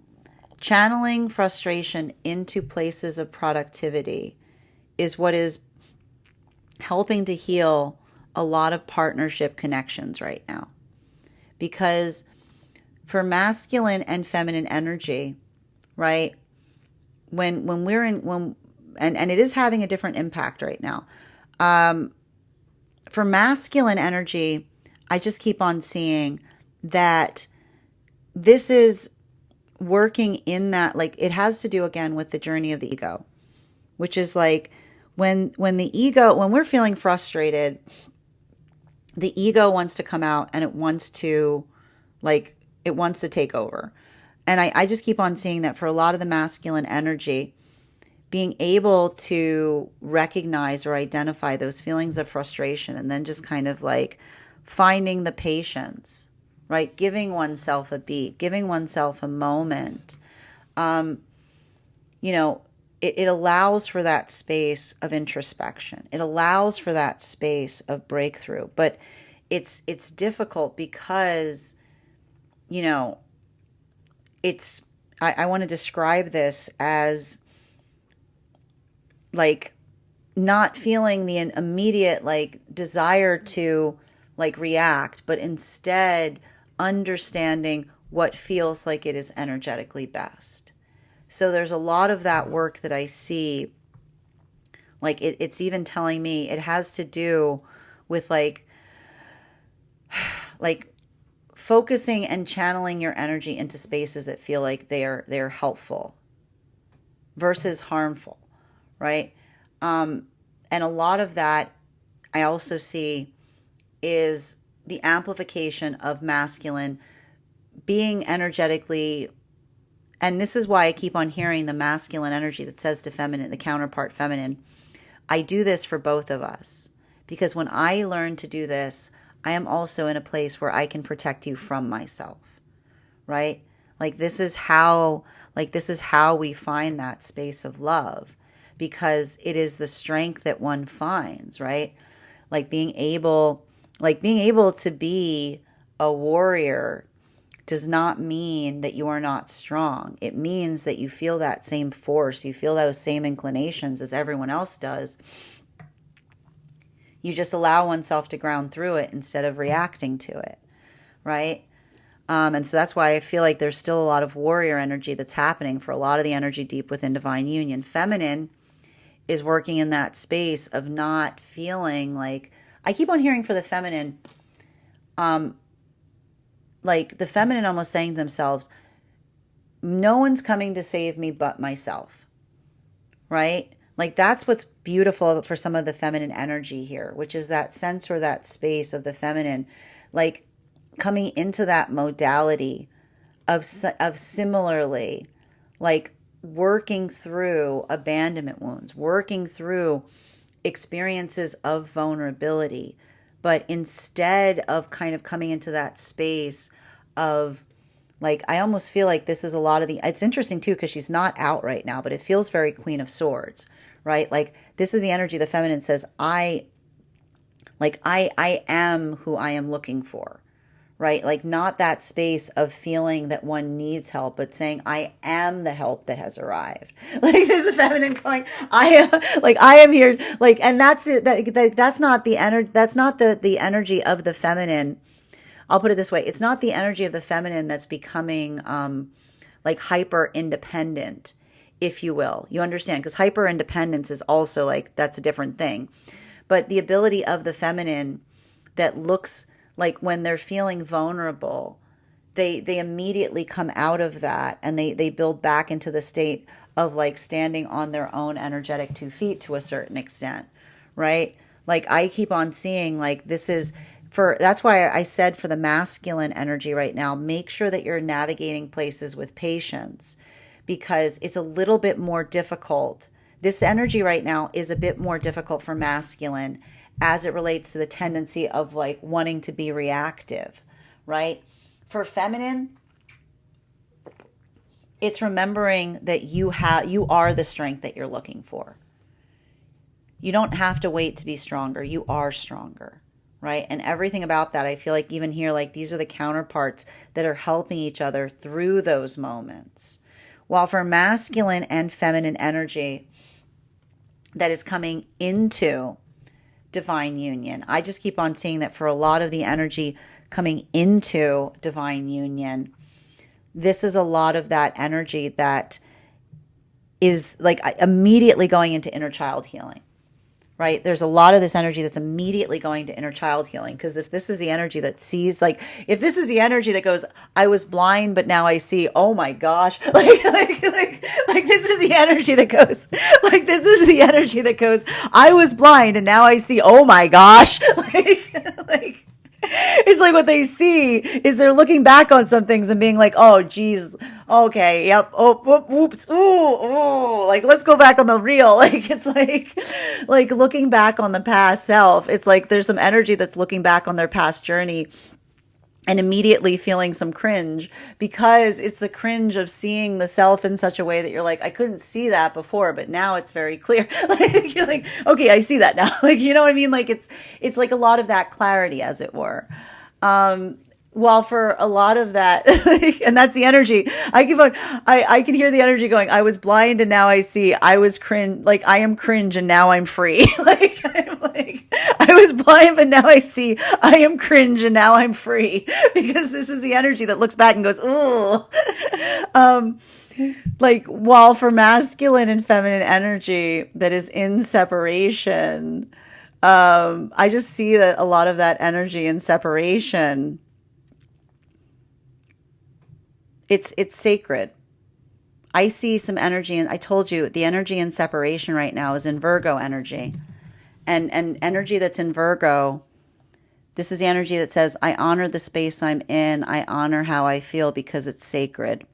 [SPEAKER 1] channeling frustration into places of productivity is what is helping to heal a lot of partnership connections right now. Because for masculine and feminine energy, right, when we're in, and it is having a different impact right now. For masculine energy, I just keep on seeing that this is working in that, like it has to do again with the journey of the ego, which is like, when we're feeling frustrated, the ego wants to come out and it wants to take over. And I just keep on seeing that for a lot of the masculine energy, being able to recognize or identify those feelings of frustration and then just kind of like finding the patience, right? Giving oneself a beat, giving oneself a moment. It allows for that space of introspection. It allows for that space of breakthrough. But it's difficult because, it's, I want to describe this as like not feeling the immediate like desire to like react, but instead understanding what feels like it is energetically best. So there's a lot of that work that I see. Like it's even telling me it has to do with like focusing and channeling your energy into spaces that feel like they're helpful versus harmful, right? And a lot of that I also see is the amplification of masculine being energetically, and this is why I keep on hearing the masculine energy that says to feminine, the counterpart feminine. I do this for both of us because when I learn to do this, I am also in a place where I can protect you from myself, right? Like this is how we find that space of love, because it is the strength that one finds, right? Like being able to be a warrior does not mean that you are not strong. It means that you feel that same force, you feel those same inclinations as everyone else does. You just allow oneself to ground through it instead of reacting to it, right? And so that's why I feel like there's still a lot of warrior energy that's happening for a lot of the energy deep within divine union. Feminine is working in that space of not feeling like, I keep on hearing for the feminine, like the feminine almost saying to themselves, no one's coming to save me but myself, right? Like that's what's beautiful for some of the feminine energy here, which is that sense or that space of the feminine, like coming into that modality of similarly, like working through abandonment wounds, working through experiences of vulnerability, but instead of kind of coming into that space of like, I almost feel like this is a lot of the, it's interesting too, because she's not out right now, but it feels very Queen of Swords, right? Like this is the energy the feminine says, I am who I am looking for, right? Like not that space of feeling that one needs help, but saying, I am the help that has arrived. Like this is feminine going, I am here. Like, and that's it. That's not the energy. That's not the energy of the feminine. I'll put it this way. It's not the energy of the feminine that's becoming, like hyper independent, if you will. You understand? Because hyper independence is also like, that's a different thing. But the ability of the feminine that looks like when they're feeling vulnerable, they immediately come out of that and they build back into the state of like standing on their own energetic 2 feet to a certain extent, right? Like I keep on seeing like this is for, that's why I said for the masculine energy right now, make sure that you're navigating places with patience, because it's a little bit more difficult. This energy right now is a bit more difficult for masculine as it relates to the tendency of like wanting to be reactive, right? For feminine, it's remembering that you are the strength that you're looking for. You don't have to wait to be stronger. You are stronger, right? And everything about that, I feel like even here, like these are the counterparts that are helping each other through those moments. While for masculine and feminine energy that is coming into divine union, I just keep on seeing that for a lot of the energy coming into divine union, this is a lot of that energy that is like immediately going into inner child healing, right? There's a lot of this energy that's immediately going to inner child healing. Because if this is the energy that sees, like, if this is the energy that goes, I was blind, but now I see, oh my gosh, like this is the energy that goes, like, this is the energy that goes, I was blind and now I see, oh my gosh, like, it's like what they see is they're looking back on some things and being like, oh, geez, okay, yep, oh, whoops, ooh, like, let's go back on the reel. Like, it's like looking back on the past self. It's like there's some energy that's looking back on their past journey and immediately feeling some cringe, because it's the cringe of seeing the self in such a way that you're like, I couldn't see that before, but now it's very clear. Like, you're like, okay, I see that now. Like, you know what I mean? Like it's like a lot of that clarity, as it were. Well, for a lot of that, and that's the energy. I keep on, I can hear the energy going, I was blind and now I see. I was cringe, like I am cringe and now I'm free. Like, I'm like, I was blind, but now I see. I am cringe and now I'm free. Because this is the energy that looks back and goes, ooh. Um, like, while for masculine and feminine energy that is in separation, I just see that a lot of that energy in separation, it's sacred. I see some energy, and I told you the energy in separation right now is in Virgo energy. And energy that's in Virgo, this is the energy that says, I honor the space I'm in. I honor how I feel because it's sacred.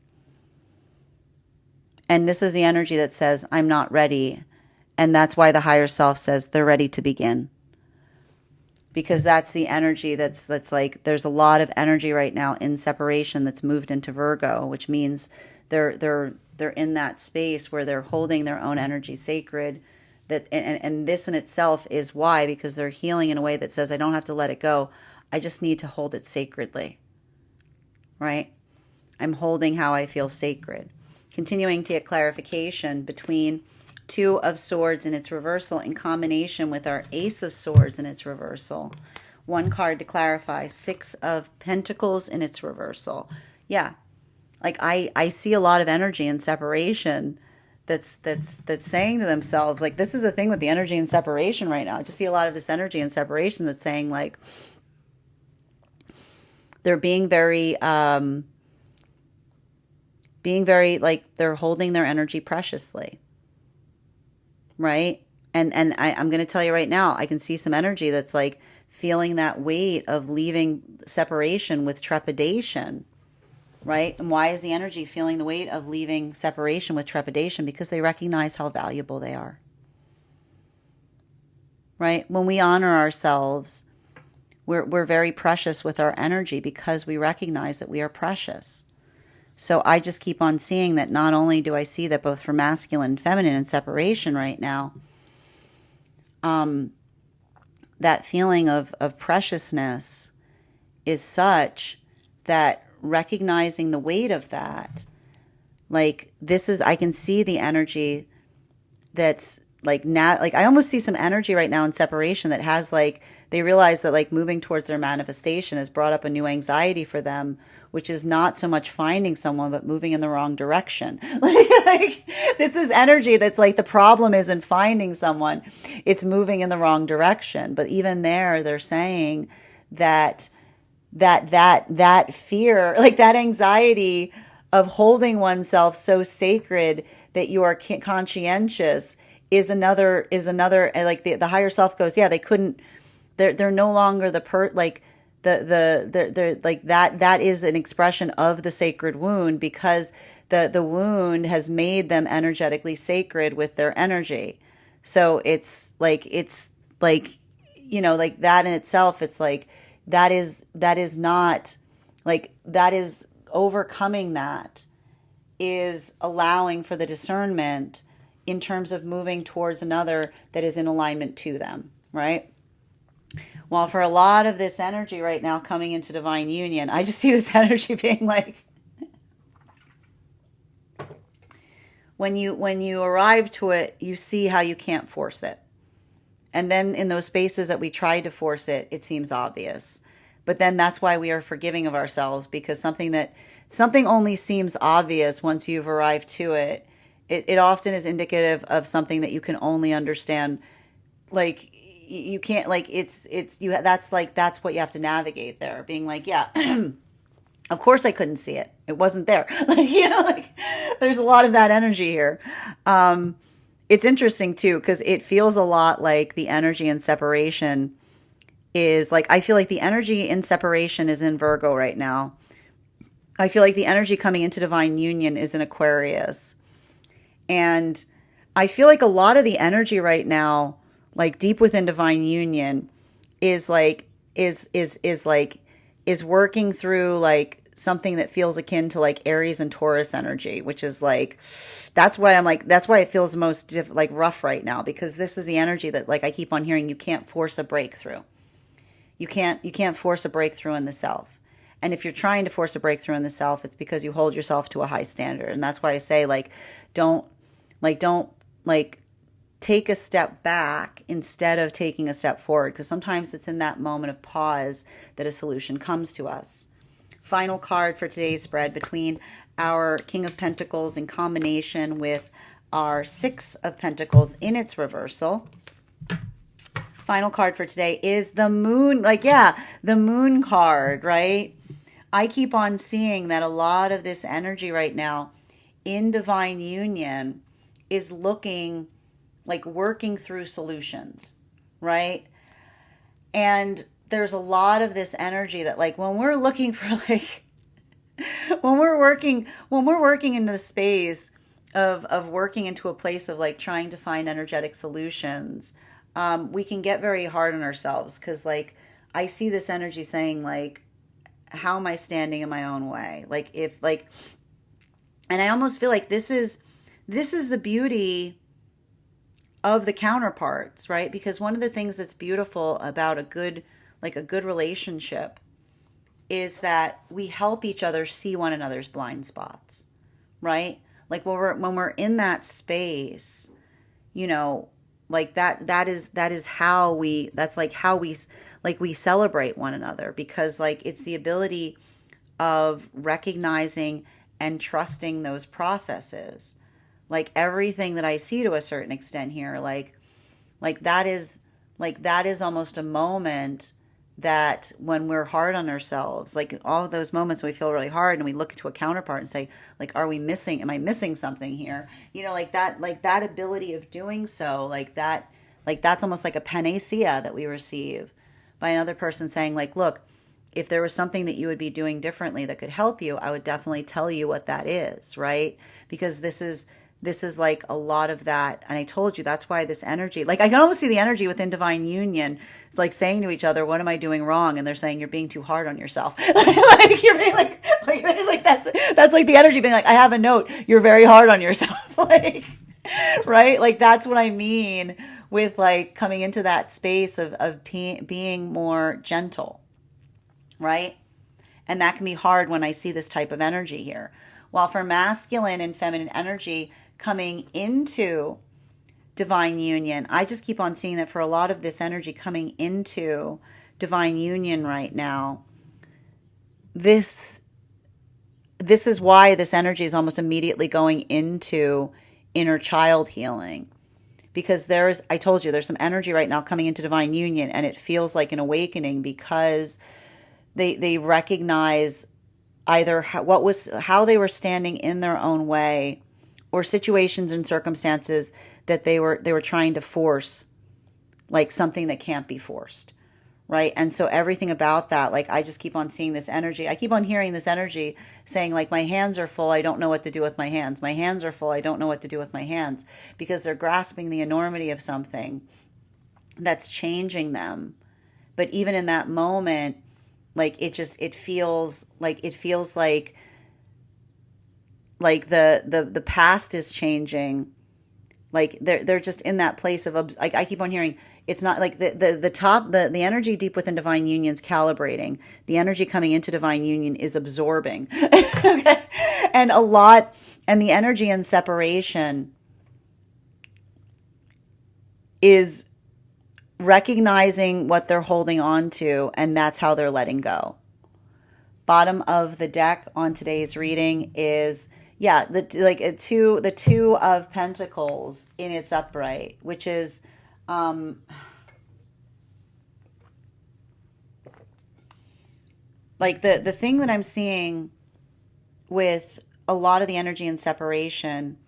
[SPEAKER 1] And this is the energy that says, I'm not ready. And that's why the higher self says they're ready to begin. Because that's the energy that's like, there's a lot of energy right now in separation that's moved into Virgo, which means they're in that space where they're holding their own energy sacred. And this in itself is why, because they're healing in a way that says, I don't have to let it go. I just need to hold it sacredly. Right? I'm holding how I feel sacred. Continuing to get clarification between Two of Swords in its reversal in combination with our Ace of Swords in its reversal. One card to clarify, Six of Pentacles in its reversal. Yeah, like I see a lot of energy in separation that's saying to themselves, like, this is the thing with the energy in separation right now. I just see a lot of this energy in separation that's saying, like, they're being very like they're holding their energy preciously. Right? And I'm going to tell you right now, I can see some energy that's like feeling that weight of leaving separation with trepidation. Right? And why is the energy feeling the weight of leaving separation with trepidation? Because they recognize how valuable they are. Right? When we honor ourselves, we're very precious with our energy because we recognize that we are precious. So I just keep on seeing that. Not only do I see that both for masculine and feminine in separation right now, that feeling of preciousness is such that recognizing the weight of that, like, this is, I can see the energy that's like, now, like, I almost see some energy right now in separation that has, like, they realize that, like, moving towards their manifestation has brought up a new anxiety for them, which is not so much finding someone, but moving in the wrong direction. Like, this is energy that's like, the problem isn't finding someone, it's moving in the wrong direction. But even there, they're saying that fear, like that anxiety of holding oneself so sacred that you are conscientious is another, like, the higher self goes, yeah, they couldn't, they're no longer like the like that is an expression of the sacred wound, because the wound has made them energetically sacred with their energy. So it's like, you know, like that in itself, it's like, that is not, like, that is overcoming, that is allowing for the discernment in terms of moving towards another that is in alignment to them, right? Well, for a lot of this energy right now coming into divine union, I just see this energy being like, when you arrive to it, you see how you can't force it. And then in those spaces that we tried to force it, it seems obvious. But then that's why we are forgiving of ourselves, because something only seems obvious once you've arrived to it. It often is indicative of something that you can only understand. Like, you can't, like, it's you, that's what you have to navigate there, being like, yeah, of course I couldn't see it, it wasn't there. Like, you know, like, there's a lot of that energy here. It's interesting too, because it feels a lot like the energy in separation is like, I feel like the energy in separation is in Virgo right now. I feel like the energy coming into divine union is in Aquarius. And I feel like a lot of the energy right now, like deep within divine union, is like, is working through like something that feels akin to like Aries and Taurus energy, which is like, that's why it feels most like rough right now, because this is the energy that, like, I keep on hearing, you can't force a breakthrough. You can't force a breakthrough in the self. And if you're trying to force a breakthrough in the self, it's because you hold yourself to a high standard. And that's why I say, like, don't, don't, like, take a step back instead of taking a step forward, because sometimes it's in that moment of pause that a solution comes to us. Final card for today's spread, between our King of Pentacles in combination with our Six of Pentacles in its reversal. Final card for today is the Moon. Like, yeah, the Moon card, right? I keep on seeing that a lot of this energy right now in divine union is looking like working through solutions, right? And there's a lot of this energy that, like, when we're looking for, like, when we're working in the space of working into a place of, like, trying to find energetic solutions, we can get very hard on ourselves, because, like, I see this energy saying, like, how am I standing in my own way? Like, if, like, and I almost feel like this is the beauty of the counterparts, right? Because one of the things that's beautiful about a good relationship is that we help each other see one another's blind spots, right? Like, when we're in that space, you know, like, that is how we, that's like how we, like, we celebrate one another, because, like, it's the ability of recognizing and trusting those processes. Like, everything that I see to a certain extent here, like that is almost a moment that, when we're hard on ourselves, like, all of those moments we feel really hard and we look to a counterpart and say, like, am I missing something here? You know, like that ability of doing so, like that's almost like a panacea that we receive by another person saying, like, look, if there was something that you would be doing differently that could help you, I would definitely tell you what that is, right? Because this is like a lot of that. And I told you, that's why this energy, like, I can almost see the energy within divine union. It's like saying to each other, what am I doing wrong? And they're saying, you're being too hard on yourself. Like, you're being like that's like the energy being like, I have a note, you're very hard on yourself. Like, right? Like, that's what I mean with, like, coming into that space of being more gentle, right? And that can be hard when I see this type of energy here. While for masculine and feminine energy coming into divine union, I just keep on seeing that for a lot of this energy coming into divine union right now, this is why this energy is almost immediately going into inner child healing. Because I told you, there's some energy right now coming into divine union, and it feels like an awakening, because they recognize either how they were standing in their own way, or situations and circumstances that they were trying to force, like something that can't be forced, right? And so everything about that, like, I just keep on seeing this energy. I keep on hearing this energy saying, like, my hands are full, I don't know what to do with my hands. My hands are full, I don't know what to do with my hands, because they're grasping the enormity of something that's changing them. But even in that moment, like, it feels like the past is changing. Like, they're just in that place of, like, I keep on hearing, it's not like the energy deep within divine union's calibrating. The energy coming into divine union is absorbing. Okay? And the energy in separation is recognizing what they're holding on to, and that's how they're letting go. Bottom of the deck on today's reading is, yeah, the two of Pentacles in its upright, which is like the thing that I'm seeing with a lot of the energy in separation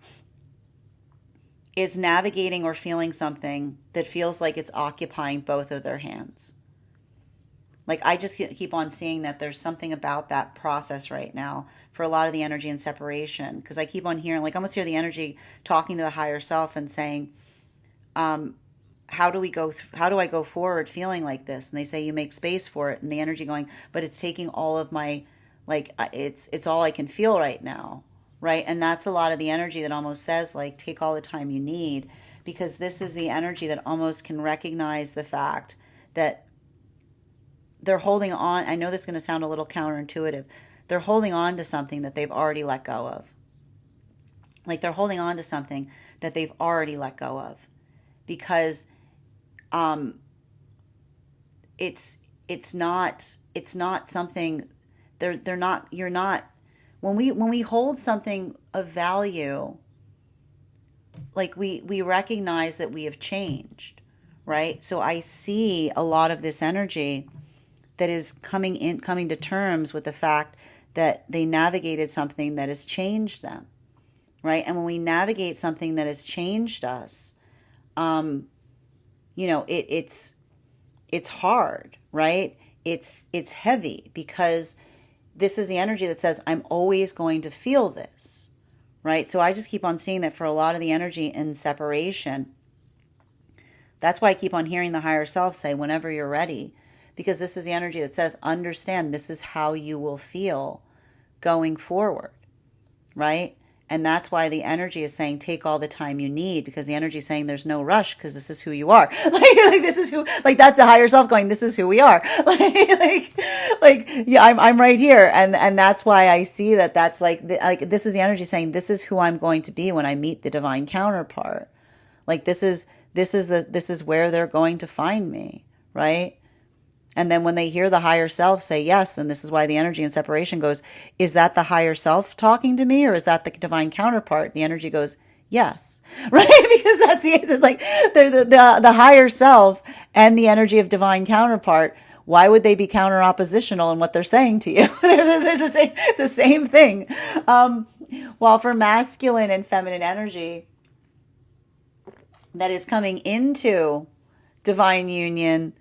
[SPEAKER 1] is navigating or feeling something that feels like it's occupying both of their hands. Like, I just keep on seeing that there's something about that process right now for a lot of the energy in separation, because I keep on hearing, like, almost hear the energy talking to the higher self and saying, how do I go forward feeling like this? And they say, you make space for it. And the energy going, but it's taking all of my, like, it's all I can feel right now. Right. And that's a lot of the energy that almost says, like, take all the time you need, because this is the energy that almost can recognize the fact that they're holding on. I know this is going to sound a little counterintuitive. They're holding on to something that they've already let go of. Like they're holding on to something that they've already let go of, because it's not something, they're not, you're not, when we hold something of value, like we recognize that we have changed, right? So I see a lot of this energy that is coming to terms with the fact that they navigated something that has changed them, right? And when we navigate something that has changed us, it's hard, right? It's heavy, because this is the energy that says, I'm always going to feel this, right? So I just keep on seeing that for a lot of the energy in separation. That's why I keep on hearing the higher self say, whenever you're ready, because this is the energy that says, understand, this is how you will feel going forward, right? And that's why the energy is saying, take all the time you need, because the energy is saying there's no rush, because this is who you are. like this is who, like that's the higher self going, this is who we are. Yeah, I'm right here. And that's why I see that that's like this is the energy saying, this is who I'm going to be when I meet the divine counterpart. Like this is where they're going to find me, right? And then when they hear the higher self say yes, and this is why the energy in separation goes, is that the higher self talking to me, or is that the divine counterpart? The energy goes, yes, right? Because that's the higher self and the energy of divine counterpart. Why would they be counter oppositional in what they're saying to you? they're the same thing. While for masculine and feminine energy that is coming into divine union,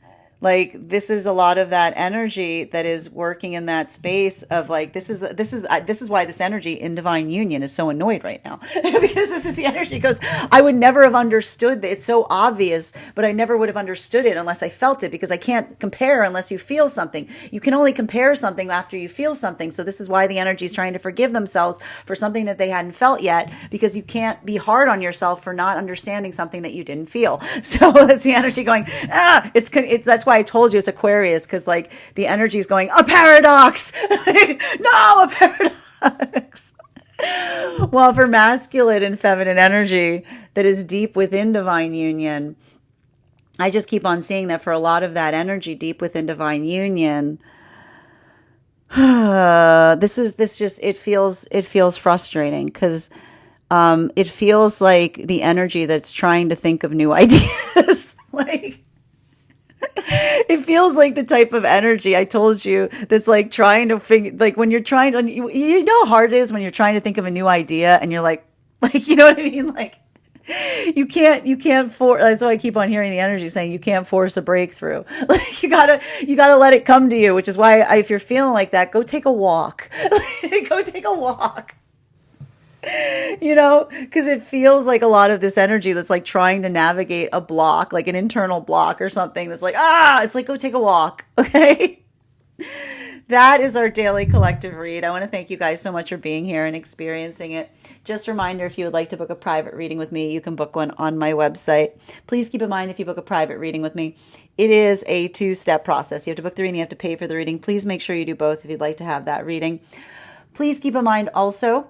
[SPEAKER 1] like this is a lot of that energy that is working in that space of like, this is why this energy in divine union is so annoyed right now. Because this is the energy goes, I would never have understood that. It's so obvious, but I never would have understood it unless I felt it, because I can't compare unless you feel something. You can only compare something after you feel something. So this is why the energy is trying to forgive themselves for something that they hadn't felt yet, because you can't be hard on yourself for not understanding something that you didn't feel. So that's the energy going, it's that's why I told you it's Aquarius, because like the energy is going, a paradox. No, a paradox. Well, for masculine and feminine energy that is deep within divine union, I just keep on seeing that for a lot of that energy deep within divine union, it feels frustrating, because it feels like the energy that's trying to think of new ideas. Like it feels like the type of energy I told you that's like trying to figure, like when you're trying to, you know how hard it is when you're trying to think of a new idea and you're like, you know what I mean? Like you can't force, that's why I keep on hearing the energy saying you can't force a breakthrough. Like you gotta let it come to you, which is why if you're feeling like that, go take a walk. Go take a walk. Because it feels like a lot of this energy that's like trying to navigate a block, like an internal block or something that's like, it's like, go take a walk. Okay. That is our daily collective read. I want to thank you guys so much for being here and experiencing it. Just a reminder, if you would like to book a private reading with me, you can book one on my website. Please keep in mind, if you book a private reading with me, it is a 2-step process. You have to book the reading, you have to pay for the reading. Please make sure you do both if you'd like to have that reading. Please keep in mind also,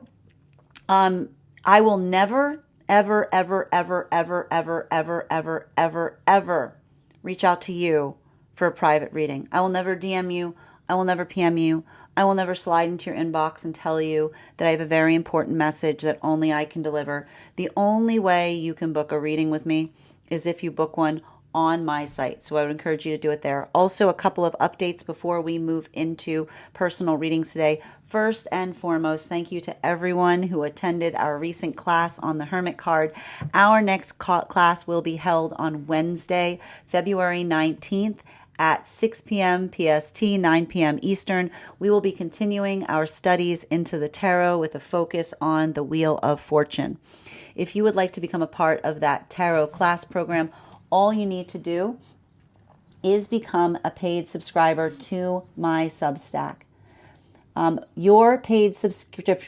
[SPEAKER 1] I will never, ever, ever, ever, ever, ever, ever, ever, ever, ever reach out to you for a private reading. I will never DM you. I will never PM you. I will never slide into your inbox and tell you that I have a very important message that only I can deliver. The only way you can book a reading with me is if you book one on my site. So I would encourage you to do it there. Also, a couple of updates before we move into personal readings today. First and foremost, thank you to everyone who attended our recent class on the Hermit card. Our next class will be held on Wednesday, February 19th at 6 p.m. PST, 9 p.m. Eastern. We will be continuing our studies into the tarot with a focus on the Wheel of Fortune. If you would like to become a part of that tarot class program, all you need to do is become a paid subscriber to my Substack. Your paid subscription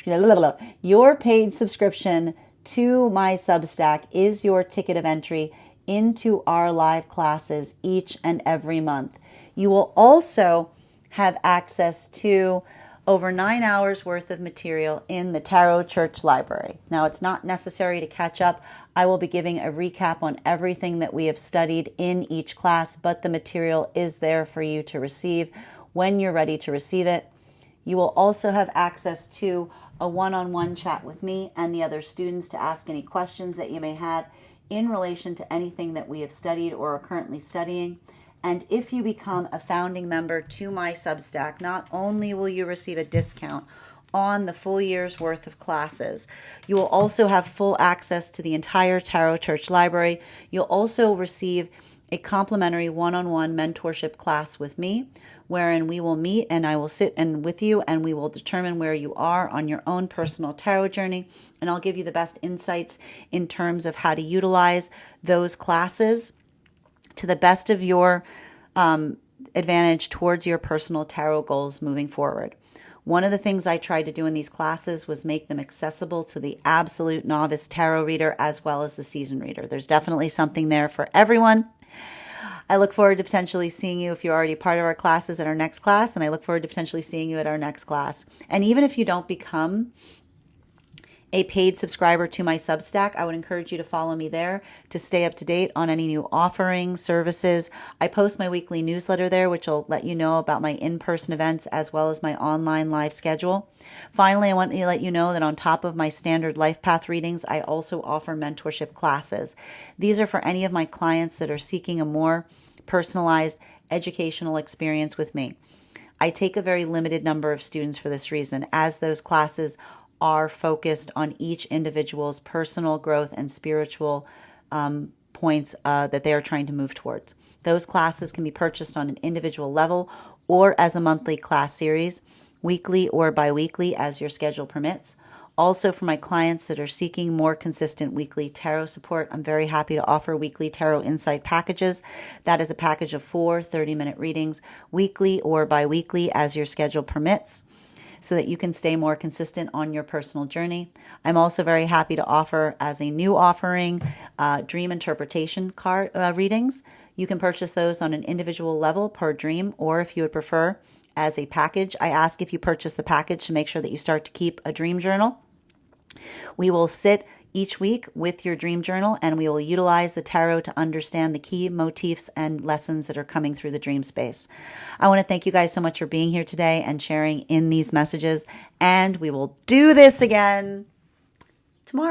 [SPEAKER 1] to my Substack is your ticket of entry into our live classes each and every month. You will also have access to over 9 hours worth of material in the Tarot Church Library. Now, it's not necessary to catch up. I will be giving a recap on everything that we have studied in each class, but the material is there for you to receive when you're ready to receive it. You will also have access to a one-on-one chat with me and the other students to ask any questions that you may have in relation to anything that we have studied or are currently studying. And if you become a founding member to my Substack, not only will you receive a discount on the full year's worth of classes, you will also have full access to the entire Tarot Church Library. You'll also receive a complimentary one-on-one mentorship class with me, wherein we will meet and I will sit with you and we will determine where you are on your own personal tarot journey. And I'll give you the best insights in terms of how to utilize those classes to the best of your advantage towards your personal tarot goals moving forward. One of the things I tried to do in these classes was make them accessible to the absolute novice tarot reader as well as the seasoned reader. There's definitely something there for everyone. I look forward to potentially seeing you if you're already part of our classes at our next class, and I look forward to potentially seeing you at our next class. And even if you don't become a paid subscriber to my Substack, I would encourage you to follow me there to stay up to date on any new offerings, services. I post my weekly newsletter there, which will let you know about my in-person events as well as my online live schedule. Finally, I want to let you know that on top of my standard life path readings, I also offer mentorship classes. These are for any of my clients that are seeking a more personalized educational experience with me. I take a very limited number of students for this reason, as those classes are focused on each individual's personal growth and spiritual points that they are trying to move towards. Those classes can be purchased on an individual level or as a monthly class series, weekly or bi-weekly as your schedule permits. Also, for my clients that are seeking more consistent weekly tarot support, I'm very happy to offer weekly tarot insight packages. That is a package of 4 30-minute readings, weekly or bi-weekly as your schedule permits, so that you can stay more consistent on your personal journey. I'm also very happy to offer, as a new offering, dream interpretation card readings. You can purchase those on an individual level per dream, or if you would prefer, as a package. I ask if you purchase the package to make sure that you start to keep a dream journal. We will sit each week with your dream journal, and we will utilize the tarot to understand the key motifs and lessons that are coming through the dream space. I want to thank you guys so much for being here today and sharing in these messages, and we will do this again.